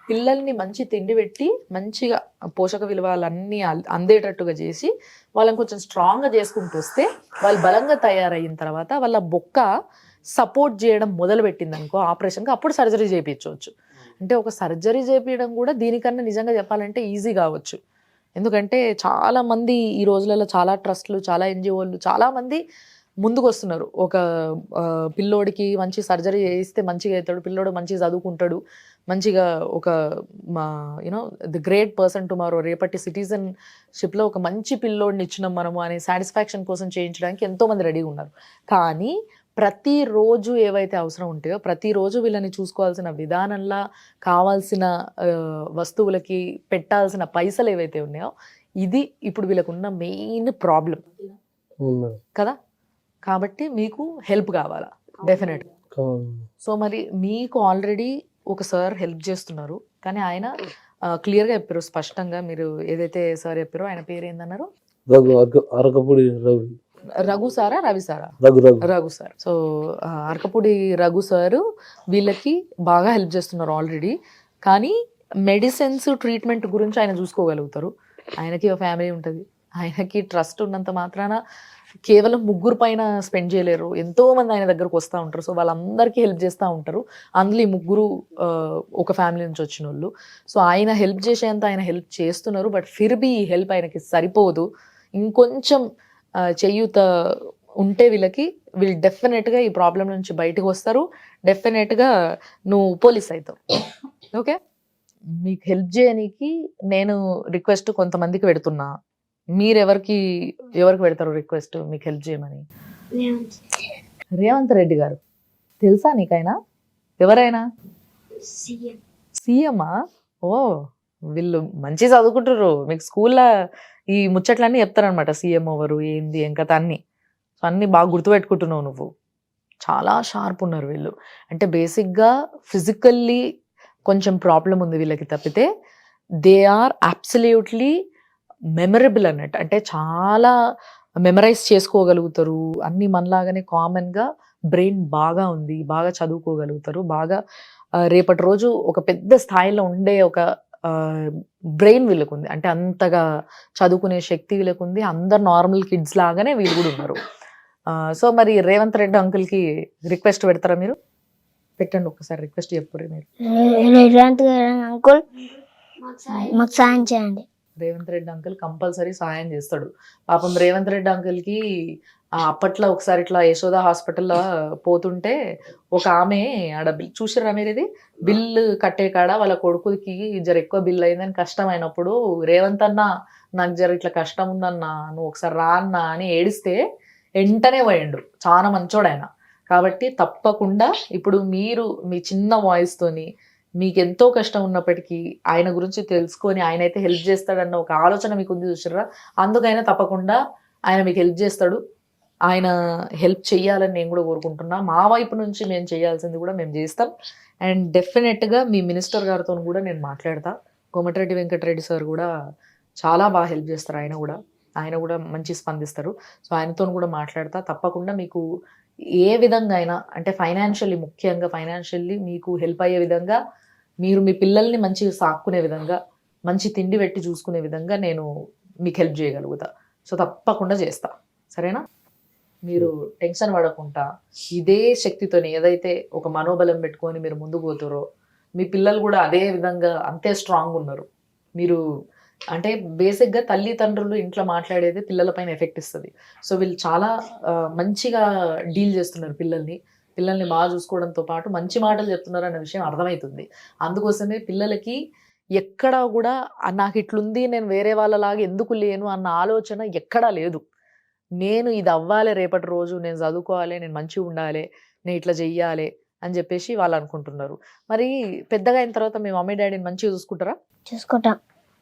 పిల్లల్ని మంచి తిండి పెట్టి మంచిగా పోషక విలువలన్నీ అందేటట్టుగా చేసి వాళ్ళని కొంచెం స్ట్రాంగ్గా చేసుకుంటూ వస్తే, వాళ్ళు బలంగా తయారయిన తర్వాత వాళ్ళ బొక్క సపోర్ట్ చేయడం మొదలు పెట్టింది అనుకో ఆపరేషన్కి, అప్పుడు సర్జరీ చేయించవచ్చు. అంటే ఒక సర్జరీ చేయించడం కూడా దీనికన్నా నిజంగా చెప్పాలంటే ఈజీ కావచ్చు. ఎందుకంటే చాలా మంది ఈ రోజులలో, చాలా ట్రస్ట్లు, చాలా ఎన్జిఓలు, చాలా మంది ముందుకు వస్తున్నారు. ఒక పిల్లోడికి మంచి సర్జరీ చేయిస్తే మంచిగా అవుతాడు, పిల్లోడు మంచిగా చదువుకుంటాడు, మంచిగా ఒక you know the great person tomorrow, రేపటి సిటిజన్షిప్లో ఒక మంచి పిల్లోడిని ఇచ్చినాం మనము అనే సాటిస్ఫాక్షన్ కోసం చేయించడానికి ఎంతోమంది రెడీగా ఉన్నారు. కానీ ప్రతిరోజు ఏవైతే అవసరం ఉంటాయో, ప్రతిరోజు వీళ్ళని చూసుకోవాల్సిన విధానంలా, కావాల్సిన వస్తువులకి పెట్టాల్సిన పైసలు ఏవైతే ఉన్నాయో, ఇది ఇప్పుడు వీళ్ళకున్న మెయిన్ ప్రాబ్లం కదా. కాబట్టి మీకు హెల్ప్ కావాలా డెఫినెట్. సో మరి మీకు ఆల్రెడీ ఒక సార్ హెల్ప్ చేస్తున్నారు, కానీ ఆయన క్లియర్గా చెప్పారు స్పష్టంగా. మీరు ఏదైతే సార్ చెప్పారో ఆయన పేరు ఏందన్నారు? అరకపూడి రవి. రఘు సారా, రవి సారా? Raghu sir. So Arekapudi Raghu sir వీళ్ళకి బాగా హెల్ప్ చేస్తున్నారు ఆల్రెడీ. కానీ మెడిసిన్స్, ట్రీట్మెంట్ గురించి ఆయన చూసుకోగలుగుతారు. ఆయనకి ఒక ఫ్యామిలీ ఉంటుంది, ఆయనకి ట్రస్ట్ ఉన్నంత మాత్రాన కేవలం ముగ్గురు పైన స్పెండ్ చేయలేరు. ఎంతో మంది ఆయన దగ్గరకు వస్తూ ఉంటారు. సో వాళ్ళందరికీ హెల్ప్ చేస్తూ ఉంటారు. అందులో ఈ ముగ్గురు ఒక ఫ్యామిలీ నుంచి వచ్చిన వాళ్ళు. సో ఆయన హెల్ప్ చేసేంత ఆయన హెల్ప్ చేస్తున్నారు. బట్ ఫిర్బీ ఈ హెల్ప్ ఆయనకి సరిపోదు. ఇంకొంచెం చేయూత ఉంటే వీళ్ళు డెఫినెట్గా ఈ ప్రాబ్లం నుంచి బయటకు వస్తారు. డెఫినెట్గా నువ్వు పోలీస్ అవుతావు. ఓకే, మీకు హెల్ప్ చేయడానికి నేను రిక్వెస్ట్ కొంతమందికి పెడుతున్నా. మీరు ఎవరికి పెడతారు రిక్వెస్ట్ మీకు హెల్ప్ చేయమని? రేవంత్ రెడ్డి గారు తెలుసా నీకైనా? ఎవరైనా? సీఎమ్మా? ఓ, వీళ్ళు మంచి చదువుకుంటారు. మీకు స్కూల్లో ఈ ముచ్చట్లన్నీ చెప్తారనమాట. సీఎం ఎవరు, ఏంది, ఏం కథ అన్నీ. సో అన్నీ బాగా గుర్తుపెట్టుకుంటున్నావు నువ్వు. చాలా షార్ప్ ఉన్నారు వీళ్ళు. అంటే బేసిక్గా ఫిజికల్లీ కొంచెం ప్రాబ్లం ఉంది వీళ్ళకి తప్పితే దే ఆర్ అబ్సల్యూట్లీ మెమరబుల్ అన్నట్టు. అంటే చాలా మెమరైజ్ చేసుకోగలుగుతారు అన్నీ. మనలాగానే కామన్గా బ్రెయిన్ బాగా ఉంది, బాగా చదువుకోగలుగుతారు, బాగా రేపటి రోజు ఒక పెద్ద స్థాయిలో ఉండే ఒక బ్రెయిన్ వీళ్ళకు ఉంది. అంటే అంతగా చదువుకునే శక్తి వీళ్ళకు ఉంది. అందరు నార్మల్ కిడ్స్ లాగానే వీళ్ళు కూడా ఉన్నారు. సో మరి రేవంత్ రెడ్డి అంకుల్కి రిక్వెస్ట్ పెడతారా మీరు? పెట్టండి ఒకసారి రిక్వెస్ట్ చెప్పుర్రి మీరు. రేవంత్ అంకుల్ మాకు సాయం చేయండి. రేవంత్ రెడ్డి అంకుల్ కంపల్సరీ సహాయం చేస్తాడు. పాపం రేవంత్ రెడ్డి అంకుల్కి అప్పట్లో ఒకసారి ఇట్లా యశోద హాస్పిటల్లో పోతుంటే ఒక ఆమె ఆడ చూసిర్రా మీరు, ఇది బిల్లు కట్టే కాడ వాళ్ళ కొడుకుకి జర ఎక్కువ బిల్లు అయిందని కష్టం అయినప్పుడు రేవంత్ అన్న నాకు జర ఇట్లా కష్టం ఉందన్నా నువ్వు ఒకసారి రా అన్నా అని ఏడిస్తే వెంటనే పోయిండు. చాలా మంచోడు ఆయన. కాబట్టి తప్పకుండా ఇప్పుడు మీరు మీ చిన్న వాయిస్తోని మీకు ఎంతో కష్టం ఉన్నప్పటికీ ఆయన గురించి తెలుసుకొని ఆయన అయితే హెల్ప్ చేస్తాడన్న ఒక ఆలోచన మీకు ఉంది చూసారా, అందుకైనా తప్పకుండా ఆయన మీకు హెల్ప్ చేస్తాడు. ఆయన హెల్ప్ చేయాలని నేను కూడా కోరుకుంటున్నా. మా వైపు నుంచి మేము చేయాల్సింది కూడా మేము చేస్తాం. అండ్ డెఫినెట్గా మీ మినిస్టర్ గారితో కూడా నేను మాట్లాడతా. కోమటిరెడ్డి వెంకటరెడ్డి సార్ కూడా చాలా బాగా హెల్ప్ చేస్తారు. ఆయన కూడా మంచి స్పందిస్తారు. సో ఆయనతో కూడా మాట్లాడతా. తప్పకుండా మీకు ఏ విధంగా అయినా, అంటే ఫైనాన్షియల్లీ, ముఖ్యంగా ఫైనాన్షియల్లీ మీకు హెల్ప్ అయ్యే విధంగా, మీరు మీ పిల్లల్ని మంచిగా సాక్కునే విధంగా, మంచి తిండి పెట్టి చూసుకునే విధంగా నేను మీకు హెల్ప్ చేయగలుగుతా. సో తప్పకుండా చేస్తా, సరేనా? మీరు టెన్షన్ పడకుండా ఇదే శక్తితోని ఏదైతే ఒక మనోబలం పెట్టుకొని మీరు ముందుకు పోతారో మీ పిల్లలు కూడా అదే విధంగా అంతే స్ట్రాంగ్ ఉన్నారు. మీరు అంటే బేసిక్గా తల్లిదండ్రులు ఇంట్లో మాట్లాడేది పిల్లలపైన ఎఫెక్ట్ ఇస్తుంది. సో వీళ్ళు చాలా మంచిగా డీల్ చేస్తున్నారు పిల్లల్ని బాగా చూసుకోవడంతో పాటు మంచి మాటలు చెప్తున్నారు అన్న విషయం అర్థమవుతుంది. అందుకోసమే పిల్లలకి ఎక్కడా కూడా నాకు ఇట్లుంది నేను వేరే వాళ్ళలాగా ఎందుకు లేను అన్న ఆలోచన ఎక్కడా లేదు. నేను ఇది అవ్వాలి, రేపటి రోజు నేను చదువుకోవాలి, నేను మంచిగా ఉండాలి, నేను ఇట్లా చెయ్యాలి అని చెప్పేసి వాళ్ళు అనుకుంటున్నారు. మరి పెద్దగా అయిన తర్వాత మీ మమ్మీ డాడీని మంచిగా చూసుకుంటారా?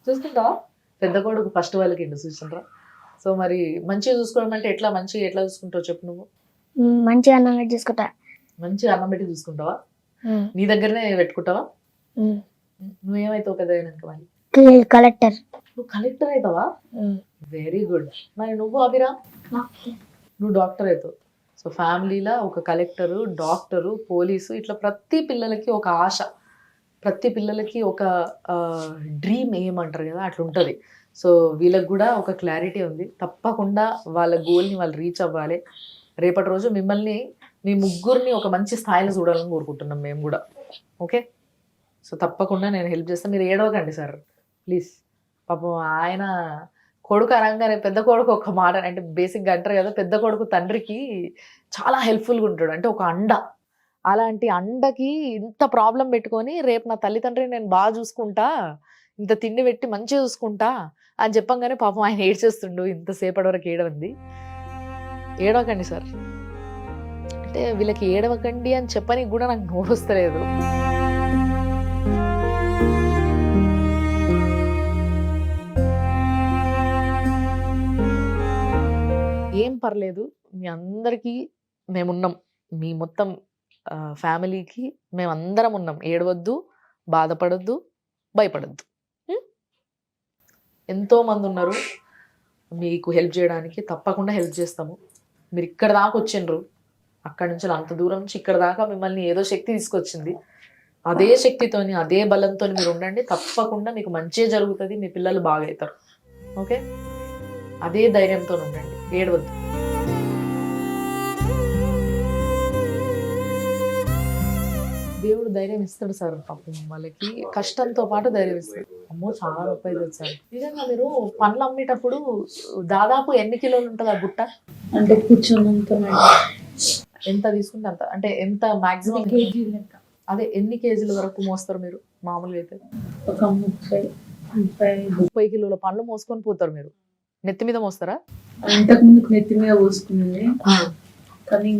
చూసుకుంటావా? పెద్ద కొడుకు ఫస్ట్ వాళ్ళకి చూసుకుంటారా? సో మరి మంచిగా చూసుకోవడం అంటే మంచిగా ఎట్లా చూసుకుంటావు చెప్పు నువ్వు? మంచిగా అన్నం పెట్టి చూసుకుంటా. మంచిగా అన్నం పెట్టి చూసుకుంటావా? నీ దగ్గరనే పెట్టుకుంటావా? నువ్వేమైతావు పెద్ద అయినాక? మరి కలెక్టర్. నువ్వు కలెక్టర్ అవుతావా? Very good. మరి నువ్వు అభిరా? నువ్వు డాక్టర్ అవుతావు. సో ఫ్యామిలీలో ఒక కలెక్టరు, డాక్టరు, పోలీసు, ఇట్లా ప్రతి పిల్లలకి ఒక ఆశ, ప్రతి పిల్లలకి ఒక డ్రీమ్ ఏమంటారు కదా అట్లా ఉంటుంది. సో వీళ్ళకి కూడా ఒక క్లారిటీ ఉంది. తప్పకుండా వాళ్ళ గోల్ని వాళ్ళు రీచ్ అవ్వాలి. రేపటి రోజు మిమ్మల్ని మీ ముగ్గురిని ఒక మంచి స్థాయిలో చూడాలని కోరుకుంటున్నాం మేము కూడా. ఓకే, సో తప్పకుండా నేను హెల్ప్ చేస్తాను. మీరు ఏడవకండి సార్ ప్లీజ్. పాపం ఆయన కొడుకు అనగానే పెద్ద కొడుకు ఒక మాట అంటే బేసిక్గా అంటారు కదా, పెద్ద కొడుకు తండ్రికి చాలా హెల్ప్ఫుల్గా ఉంటాడు, అంటే ఒక అండ. అలాంటి అండకి ఇంత ప్రాబ్లం పెట్టుకొని రేపు నా తల్లిదండ్రిని నేను బాగా చూసుకుంటా, ఇంత తిండి పెట్టి మంచిగా చూసుకుంటా అని చెప్పంగానే పాపం ఆయన ఏడ్చేస్తుండు. ఇంతసేపటి వరకు ఏడవంది. ఏడవకండి సార్ అంటే వీళ్ళకి ఏడవకండి అని చెప్పని కూడా నాకు నోరు వస్తలేదు. ఏం పర్లేదు, మీ అందరికీ మేమున్నాం, మీ మొత్తం ఫ్యామిలీకి మేమందరం ఉన్నాం. ఏడవద్దు, బాధపడద్దు, భయపడద్దు. ఎంతోమంది ఉన్నారు మీకు హెల్ప్ చేయడానికి, తప్పకుండా హెల్ప్ చేస్తాము. మీరు ఇక్కడ దాకా వచ్చిండ్రు, అక్కడి నుంచి అంత దూరం నుంచి ఇక్కడ దాకా మిమ్మల్ని ఏదో శక్తి తీసుకొచ్చింది. అదే శక్తితోని అదే బలంతో మీరు ఉండండి, తప్పకుండా మీకు మంచి జరుగుతుంది, మీ పిల్లలు బాగా అవుతారు. ఓకే, అదే ధైర్యంతో ఉండండి, ఏడవద్దు. దేవుడు ధైర్యం ఇస్తాడు సార్. పాపం వాళ్ళకి కష్టంతో పాటు ధైర్యం ఇస్తాడు. అమ్మో చాలా నొప్పి అవుతుంది సార్. నిజంగా మీరు పండ్లు అమ్మేటప్పుడు దాదాపు ఎన్ని కిలోలు ఉంటుంది ఆ బుట్ట? అంటే కూర్చొన్నంత ఎంత తీసుకుంటే అంత, అంటే ఎంత మాక్సిమం కేజీ లెక్క. అదే ఎన్ని కేజీల వరకు మోస్తారు మీరు మామూలుగా అయితే? ఒక 30 కిలోల పండ్లు మోసుకొని పోతారు మీరు. నెత్తి మీద మోస్తారా? ఇంతకు ముందుకు నెత్తి మీద పోసుకునేది, కానీ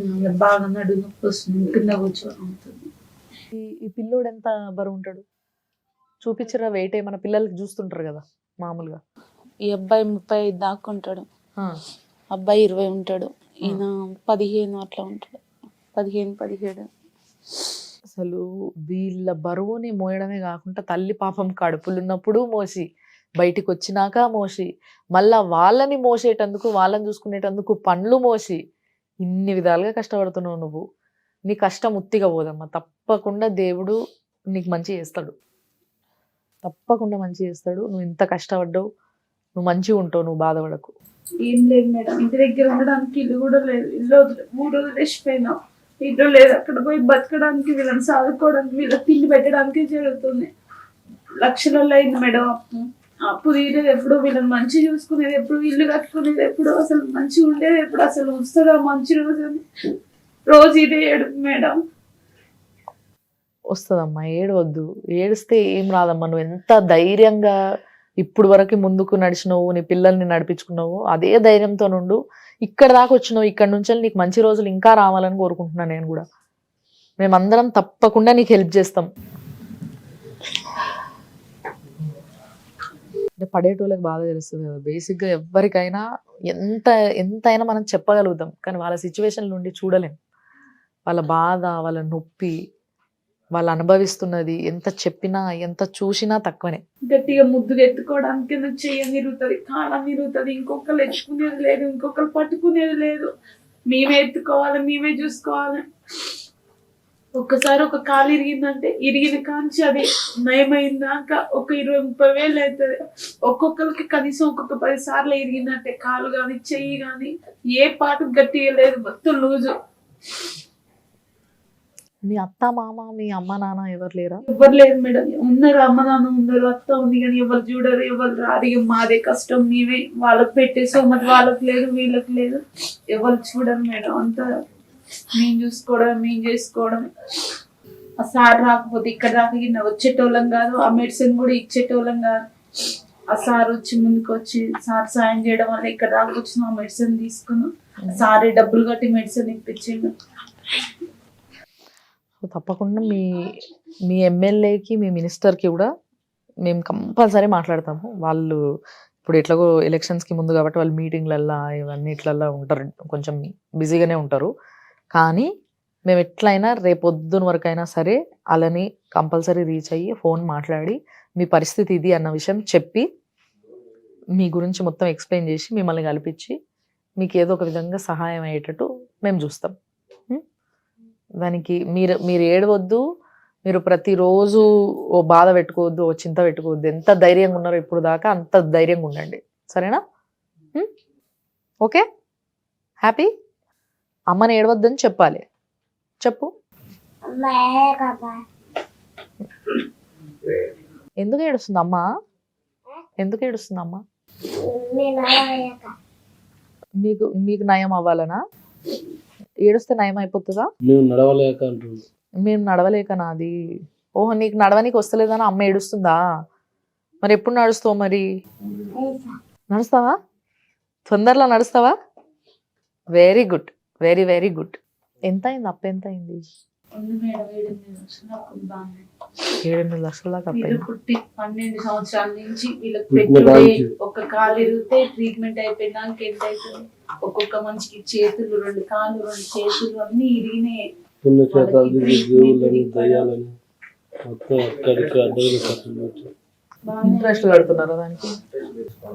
బాగా నడు నొప్పి వస్తుంది, కింద కూర్చోని. ఈ పిల్లోడు ఎంత బరువు ఉంటాడు చూపించరా? వెయిట్ ఏమన్నా పిల్లలకి చూస్తుంటారు కదా మామూలుగా. ఈ అబ్బాయి 35 దాకా ఉంటాడు, అబ్బాయి 20 ఉంటాడు, ఈయన 15 అట్లా ఉంటాడు, 15-17. అసలు వీళ్ళ బరువుని మోయడమే కాకుండా తల్లి పాపం కడుపులున్నప్పుడు మోసి, బయటికి వచ్చినాక మోసి, మళ్ళా వాళ్ళని మోసేటందుకు, వాళ్ళని చూసుకునేటందుకు పండ్లు మోసి, ఇన్ని విధాలుగా కష్టపడుతున్నావు నువ్వు. నీ కష్టం ఉత్తిగా పోదమ్మా. తప్పకుండా దేవుడు నీకు మంచి చేస్తాడు, తప్పకుండా మంచి చేస్తాడు. నువ్వు ఇంత కష్టపడ్డావు, నువ్వు మంచిగా ఉంటావు, నువ్వు బాధపడకు. ఏం లేదు మేడం, ఇంటి దగ్గర ఉండడానికి ఇల్లు కూడా లేదు. ఇల్లు 3 రోజులు వేసిపోయినాం, ఇల్లు లేదు. అక్కడ పోయి బతకడానికి, వీళ్ళని చదువుకోవడానికి, వీళ్ళకి తిండి పెట్టడానికి జరుగుతుంది. లక్షలలో అయింది మేడం అప్పు తీరేది ఎప్పుడు, వీళ్ళని మంచిగా చూసుకునేది ఎప్పుడు, ఇల్లు కట్టుకునేది ఎప్పుడు, అసలు మంచిగా ఉండేది ఎప్పుడు, అసలు వస్తుందా మంచి రోజు అని రోజు ఇదే ఏడుపు మేడం. వస్తుందమ్మా, ఏడవద్దు. ఏడిస్తే ఏం రాదమ్మా. నువ్వు ఎంత ధైర్యంగా ఇప్పుడు వరకు ముందుకు నడిచినావు, నీ పిల్లల్ని నడిపించుకున్నావు, అదే ధైర్యంతో నుండు ఇక్కడ దాకా వచ్చినావు. ఇక్కడ నుంచి నీకు మంచి రోజులు ఇంకా రావాలని కోరుకుంటున్నాను నేను కూడా. మేమందరం తప్పకుండా నీకు హెల్ప్ చేస్తాం. అంటే పడేటోళ్ళకి బాధ తెలుస్తుంది కదా. బేసిక్గా ఎవరికైనా ఎంతైనా మనం చెప్పగలుగుతాం, కానీ వాళ్ళ సిచ్యువేషన్ నుండి చూడలేం. వాళ్ళ బాధ, వాళ్ళ నొప్పి, వాళ్ళు అనుభవిస్తున్నది ఎంత చెప్పినా ఎంత చూసినా తక్కువనే. గట్టిగా ముద్దుగా ఎత్తుకోవడానికి చెయ్యం తిరుగుతుంది, కాలం తిరుగుతుంది, ఇంకొకరు ఎత్తుకునేది లేదు, ఇంకొకరు పట్టుకునేది లేదు. మేమే ఎత్తుకోవాలి, మేమే చూసుకోవాలి. ఒక్కసారి ఒక కాలు ఇరిగిందంటే ఇరిగిన కాంచి అది నయమైందాక ఒక 20-30 వేలు అవుతుంది. ఒక్కొక్కరికి కనీసం ఒక్కొక్క 10 సార్లు ఇరిగిందంటే కాలు కానీ చెయ్యి కానీ ఏ పాటు గట్టిగా లేదు, మొత్తం లూజు. మీ అత్త మామ మీ అమ్మ నాన్న ఎవరు లేరా? ఎవరు లేరు మేడం. ఉన్నారు, అమ్మ నాన్న ఉన్నారు, అత్త ఉంది, కానీ ఎవరు చూడరు, ఎవరు రారు. ఇక మాదే కష్టం, మేమే వాళ్ళకి పెట్టే సోమతి వాళ్ళకి లేదు, వీళ్ళకి లేదు, ఎవరు చూడరు మేడం. అంతా మేము చూసుకోవడం, మేము చేసుకోవడం. ఆ సార్ రాకపోతే ఇక్కడ దాకా వచ్చేటోళ్ళం కాదు, ఆ మెడిసిన్ కూడా ఇచ్చేటోళ్ళం కాదు. ఆ సార్ వచ్చి ముందుకు వచ్చి సార్ సాయం చేయడం వల్ల ఇక్కడ దాకా వచ్చిన ఆ మెడిసిన్ తీసుకున్నాం. సారే డబ్బులు కట్టి మెడిసిన్ ఇప్పించిండు. సో తప్పకుండా మీ ఎమ్మెల్యేకి మీ మినిస్టర్కి కూడా మేము కంపల్సరీ మాట్లాడతాము. వాళ్ళు ఇప్పుడు ఎట్లాగో ఎలక్షన్స్కి ముందు కాబట్టి వాళ్ళు మీటింగ్లల్లో ఇవన్నీ ఇట్లల్లో ఉంటారు, కొంచెం బిజీగానే ఉంటారు. కానీ మేము ఎట్లయినా రేపొద్దున వరకు అయినా సరే అలాని కంపల్సరీ రీచ్ అయ్యి ఫోన్ మాట్లాడి మీ పరిస్థితి ఇది అన్న విషయం చెప్పి మీ గురించి మొత్తం ఎక్స్ప్లెయిన్ చేసి మిమ్మల్ని కల్పించి మీకు ఏదో ఒక విధంగా సహాయం అయ్యేటట్టు మేము చూస్తాం. దానికి మీరు ఏడవద్దు, మీరు ప్రతిరోజు ఓ బాధ పెట్టుకోవద్దు, ఓ చింత పెట్టుకోవద్దు. ఎంత ధైర్యంగా ఉన్నారో ఇప్పుడు దాకా అంత ధైర్యంగా ఉండండి, సరేనా? Okay, happy. అమ్మని ఏడవద్దని చెప్పాలి, చెప్పు. ఎందుకు ఏడుస్తుంది అమ్మ? ఎందుకు ఏడుస్తుంది అమ్మ? మీకు నయం అవ్వాలనా? ఏడుస్తే నయం అయిపోతుందా? మేము నడవలేక అంటున్నాం. మేము నడవలేక నాది. ఓహో, నీకు నడవనికి వస్తలేదని అమ్మ ఏడుస్తుందా? మరి ఎప్పుడు నడుస్తావు? మరి నడుస్తావా? తొందరలో నడుస్తావా? Very good, very very good. ఎంత అయింది అప్పు? ఎంత అయింది? 7-8 లక్షల దాకా వీళ్ళు పుట్టి 12 సంవత్సరాల నుంచి వీళ్ళకి పెట్టుబడి ఒక కాలు ఇరిగితే ట్రీట్మెంట్ అయిపోయినాక ఎంత అవుతుంది? ఒక్కొక్క మనిషికి చేతులు, 2 కాళ్ళు, 2 చేతులు అన్ని ఇరిగినాయి. పుణ్యక్షేత్రాలు దేవుళ్ళని దయ్యాలని మొత్తం అక్కడికి అడ్డలు కట్టుకోవచ్చు. ఇంట్రెస్ట్ కడుతున్నారా దానికి?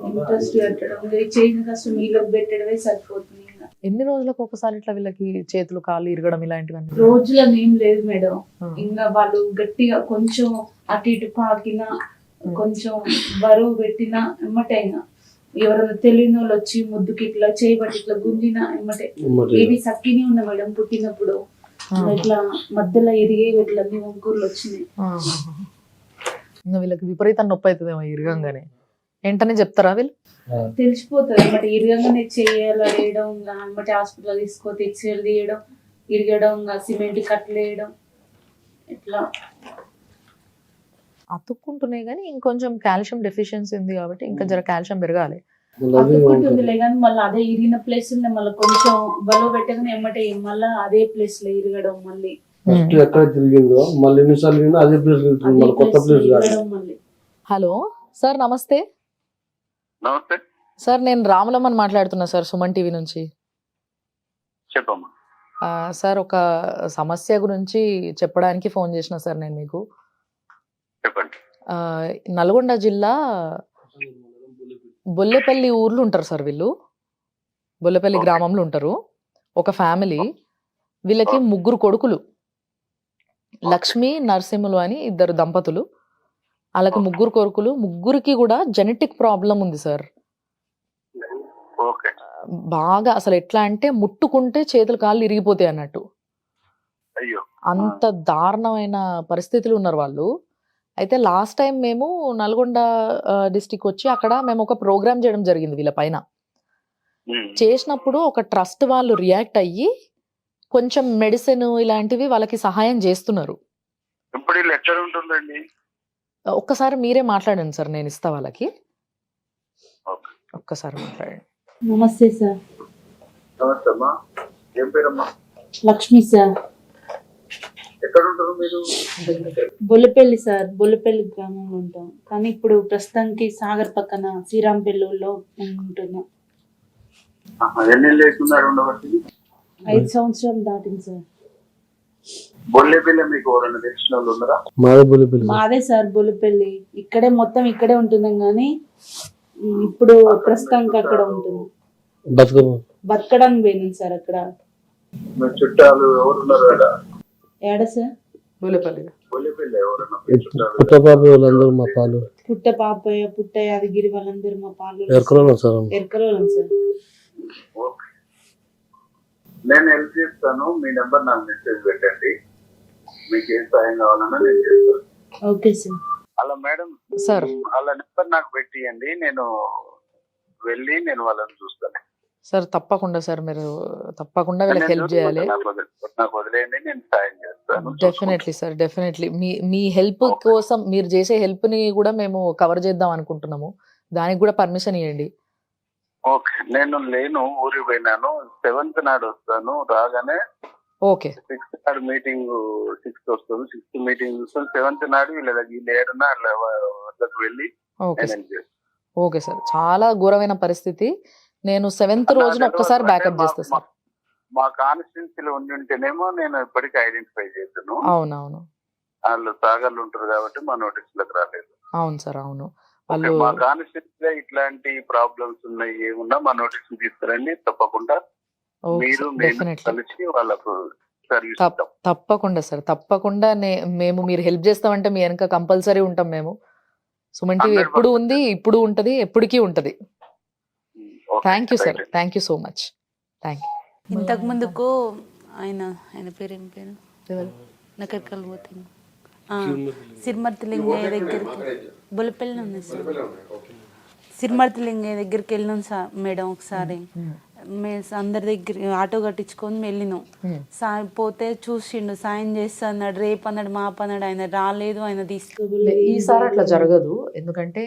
ఇంట్రెస్ట్ కట్టడం, చేసిన కష్టం వీళ్ళకి పెట్టడమే సరిపోతుంది. ఎన్ని రోజులకు ఒకసారి ఇట్లా వీళ్ళకి చేతులు కాళ్ళు ఇరగడం ఇలాంటివన్నీ? రోజులని ఏం లేదు మేడం. ఇంకా వాళ్ళు గట్టిగా కొంచెం అటు ఇటు పాకినా, కొంచెం బరువు పెట్టినా ఎమ్మటైనా, ఎవరైనా తెలియని వాళ్ళు వచ్చి ముద్దుకి ఇట్లా చేయబట్టి ఇట్లా గుంజినా ఎమ్మటే. ఏవి సక్కినే ఉన్నా మేడం పుట్టినప్పుడు, ఇట్లా మధ్యలో ఇరిగే ఇట్లా అన్ని వంకూర్లు వచ్చినాయి. ఇంకా వీళ్ళకి విపరీతం నొప్పి అవుతుందేమో ఇరగంగానే. వెంటనే చెప్తారా వీళ్ళు? తెలిసిపోతుంది అన్నమాట. ఇరగంగానే చేయడం, అన్నమాట హాస్పిటల్ తీసుకోతే ఎక్స్రేలు తీయడం, ఇరగడం, సిమెంట్ కట్టలు వేయడం, ఇట్లా అతుక్కుంటున్నాయి. కానీ ఇంకొంచెం కాల్షియం డెఫిషియన్సీ ఉంది కాబట్టి ఇంకా జర కాల్షియం పెరగాలి. అతుక్కుంటుందిలే కానీ మళ్ళీ అదే ఇరిగిన ప్లేస్ మళ్ళీ కొంచెం బరువు పెట్టగానే ఎమ్మటే మళ్ళీ అదే ప్లేస్ లో ఇరగడం, మళ్ళీ ఫస్ట్ ఎక్కడ తిరిగిందో మళ్ళీ ఎన్నిసార్లు అదే ప్లేస్ మళ్ళీ కొత్త ప్లేస్ మళ్ళీ. హలో సార్, నమస్తే. నమస్తే సార్, నేను రాములమ్మని మాట్లాడుతున్నా సార్, సుమన్ టీవీ నుంచి. చెప్పమ్మా. సార్, ఒక సమస్య గురించి చెప్పడానికి ఫోన్ చేసిన సార్ నేను మీకు. చెప్పండి. నల్గొండ జిల్లా బొల్లెపల్లి ఊర్లు ఉంటారు సార్ వీళ్ళు. బొల్లెపల్లి గ్రామంలో ఉంటారు. ఒక ఫ్యామిలీ, వీళ్ళకి 3 కొడుకులు, లక్ష్మి నరసింహులు అని 2 దంపతులు. వాళ్ళకి 3 కొడుకులు, 3కి కూడా జెనెటిక్ ప్రాబ్లం ఉంది సార్. బాగా అసలు ఎట్లా అంటే ముట్టుకుంటే చేతులు కాళ్ళు ఇరిగిపోతాయి అన్నట్టు. అంత దారుణమైన పరిస్థితులు ఉన్నారు వాళ్ళు. అయితే లాస్ట్ టైం మేము నల్గొండ డిస్టిక్ వచ్చి అక్కడ మేము ఒక ప్రోగ్రామ్ చేయడం జరిగింది వీళ్ళ పైన. చేసినప్పుడు ఒక ట్రస్ట్ వాళ్ళు రియాక్ట్ అయ్యి కొంచెం మెడిసిన్ ఇలాంటివి వాళ్ళకి సహాయం చేస్తున్నారు. ఒక్కసారి మీరే మాట్లాడండి సార్, నేను ఇస్తా వాళ్ళకి. ఒక్కసారి మాట్లాడండి. నమస్తే సార్. నమస్తే అమ్మా. ఏం పేరమ్మా? లక్ష్మి సార్. ఎక్కడ ఉంటారు మీరు? బొల్లపల్లి సార్, బొల్లపల్లి గ్రామంలో ఉంటాం. కానీ ఇప్పుడు ప్రస్తుతానికి సాగర్ పక్కన శ్రీరాంపల్లిలో ఉంటున్నాం. ఎన్ని లేకున్నారు ఉండబట్టి? 5 సంవత్సరాలు దాటింది సార్. బొల్లెపల్లి మీకు ఎవరైనా తెలిసిన వాళ్ళు ఉన్నారా? మాదే సార్ బొల్లపల్లి. ఇక్కడే మొత్తం ఇక్కడే ఉంటున్నాం కానీ ఇప్పుడు ప్రస్తుతానికి అక్కడ ఉంటుంది. బతకడానికి పోయినాం సార్ అక్కడ. చుట్టాలు ఎవరున్నారు? ఏడ సార్ బోలేపల్లి. బొల్లిపల్లి ఎవరన్నా మీ చుట్టాలు పుట్టపాప వాళ్ళందరూ మా పాలు పుట్ట పాపయ్య పుట్ట యాదగిరి వాళ్ళందరూ మా పాలు ఎరకలో సార్. ఎరకలోలం సార్. ఓకే. నేను హెల్ప్ చేస్తాను, మీ నెంబర్ నాకు మెసేజ్ పెట్టండి, మీకు ఏం సాయం కావాలన్నా నేను చేస్తాను. Okay sir. అలా మేడం సార్. వాళ్ళ నెంబర్ నాకు పెట్టియండి, నేను వెళ్ళి నేను వాళ్ళని చూస్తాను. సార్ తప్పకుండా సార్, మీరు తప్పకుండా వీళ్ళకి హెల్ప్ చేయాలి. నాకు వదిలేయండి, నేను సాయం చేస్తాను. డెఫినెట్లీ సార్, డెఫినెట్లీ మీ హెల్ప్ కోసం, మీరు చేసే హెల్ప్ ని కూడా మేము కవర్ చేద్దాం అనుకుంటున్నాము. దానికి కూడా పర్మిషన్ ఇవ్వండి. ఓకే. నేను లేను, ఊరికి పోయినాను. 7th నాడు వస్తాను. రాగానే ఓకే 6th నాడు మీటింగ్, 6th వస్తుంది. 6th మీటింగ్ చూస్తాను. 7th నాడు వీళ్ళ ఏడున్నా వద్దకు వెళ్ళి ఓకే నేను సార్. help చేస్తాను. ఓకే సార్, చాలా ఘోరమైన పరిస్థితి. నేను 7th రోజున ఒక్కసారి బ్యాకప్ చేస్తాను సార్. మా కాన్స్టిట్యున్సీలో ఉండి ఉంటేనేమో నేను ఇప్పటికీ ఐడెంటిఫై చేస్తాను. అవునవును వాళ్ళు సాగర్లు ఉంటారు కాబట్టి మా నోటీసులకు రాలేదు. అవును సార్, అవును. ఓకే, వాళ్ళు మా కాన్స్టిట్యున్సీలో ఇట్లాంటి ప్రాబ్లమ్స్ ఉన్నాయి ఏమున్నా మా నోటీస్ తీసుకురండి. తప్పకుండా ఓకే మీరు సార్, నేను డెఫినెట్లీ. కలిసి వాళ్ళకు సర్వీస్ ఇస్తాం. తప్పకుండా సార్, తప్పకుండా మేము మీరు హెల్ప్ చేస్తామంటే మీ వెనక కంపల్సరీ ఉంటాం మేము. సుమన్ టీవీ 100% ఎప్పుడు ఉంది, ఇప్పుడు ఉంటది, ఎప్పటికీ ఉంటది. Okay, thank you sir, right. Thank you so much. Thank you. ఇంతకు ముందుకు ఆయన పేరు ఏం పేరు నాకు ఎక్కడ పోతాను సిరిమర్తి లింగయ్య దగ్గరికి బొలిపల్లి ఉంది సార్. సిరిమర్తి లింగయ్య దగ్గరికి వెళ్ళినాం సార్ మేడం ఒకసారి. మేము అందరి దగ్గర ఆటో కట్టించుకొని వెళ్ళినాం. పోతే చూసిండు, సాయం చేస్తా అన్నాడు, రేపు అన్నాడు, మాపు అన్నాడు. ఆయన రాలేదు, ఆయన ఈసారి అట్లా జరగదు. ఎందుకంటే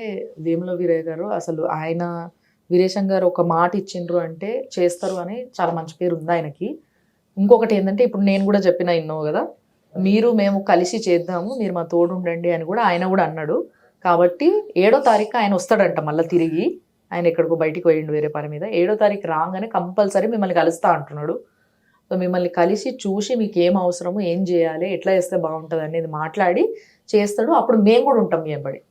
వేముల వీరయ్య గారు అసలు ఆయన వీరేశం గారు ఒక మాట ఇచ్చిండ్రు అంటే చేస్తారు అని చాలా మంచి పేరు ఉంది ఆయనకి. ఇంకొకటి ఏంటంటే ఇప్పుడు నేను కూడా చెప్పిన ఇన్నో కదా, మేము కలిసి చేద్దాము, మీరు మా తోడు ఉండండి అని కూడా ఆయన కూడా అన్నాడు. కాబట్టి 7వ తారీఖు ఆయన వస్తాడంట మళ్ళీ తిరిగి. ఆయన ఎక్కడికో బయటికి పోయిండు వేరే పని మీద. 7వ తారీఖు రాగానే కంపల్సరీ మిమ్మల్ని కలుస్తా అంటున్నాడు. సో మిమ్మల్ని కలిసి చూసి మీకు ఏం అవసరము, ఏం చేయాలి, ఎట్లా చేస్తే బాగుంటుంది అనేది మాట్లాడి చేస్తాడు. అప్పుడు మేము కూడా ఉంటాం మీ వెంబడి.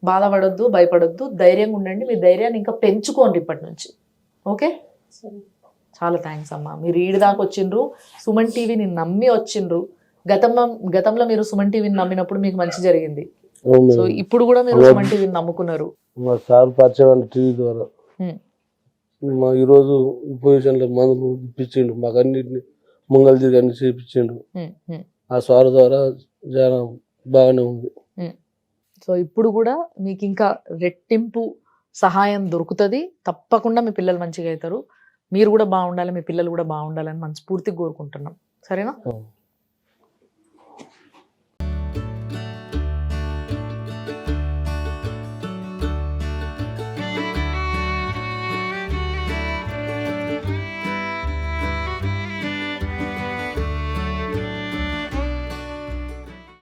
బాధపడొద్దు, భయపడొద్దు, ధైర్యంగా ఉండండి. మీ ధైర్యాన్ని ఇంకా పెంచుకోండి ఇప్పటి నుంచి. ఓకే, చాలా థ్యాంక్స్ అమ్మా. మీరు ఈడి దాకా వచ్చిండ్రు, సుమన్ టీవీని నమ్మి వచ్చిండ్రు. గతంలో మీరు సుమన్ టీవీని నమ్మినప్పుడు మీకు మంచి జరిగింది. సో ఇప్పుడు కూడా మీరు సుమన్ టీవీని నమ్ముకున్నారు. మా సార్ పరిచయం టీవీ ద్వారా మా ఈరోజు పొజిషన్లో మందులు ఇప్పించిండు, మాకు అన్నింటినీ ముంగల్ తిరిగి అన్ని చేయించిండు. ఆ సార్ ద్వారా చాలా బాగానే ఉంది. సో ఇప్పుడు కూడా మీకు ఇంకా రెట్టింపు సహాయం దొరుకుతుంది. తప్పకుండా మీ పిల్లలు మంచిగా అవుతారు. మీరు కూడా బాగుండాలి, మీ పిల్లలు కూడా బాగుండాలని మనస్ఫూర్తిగా కోరుకుంటున్నాం. సరేనా?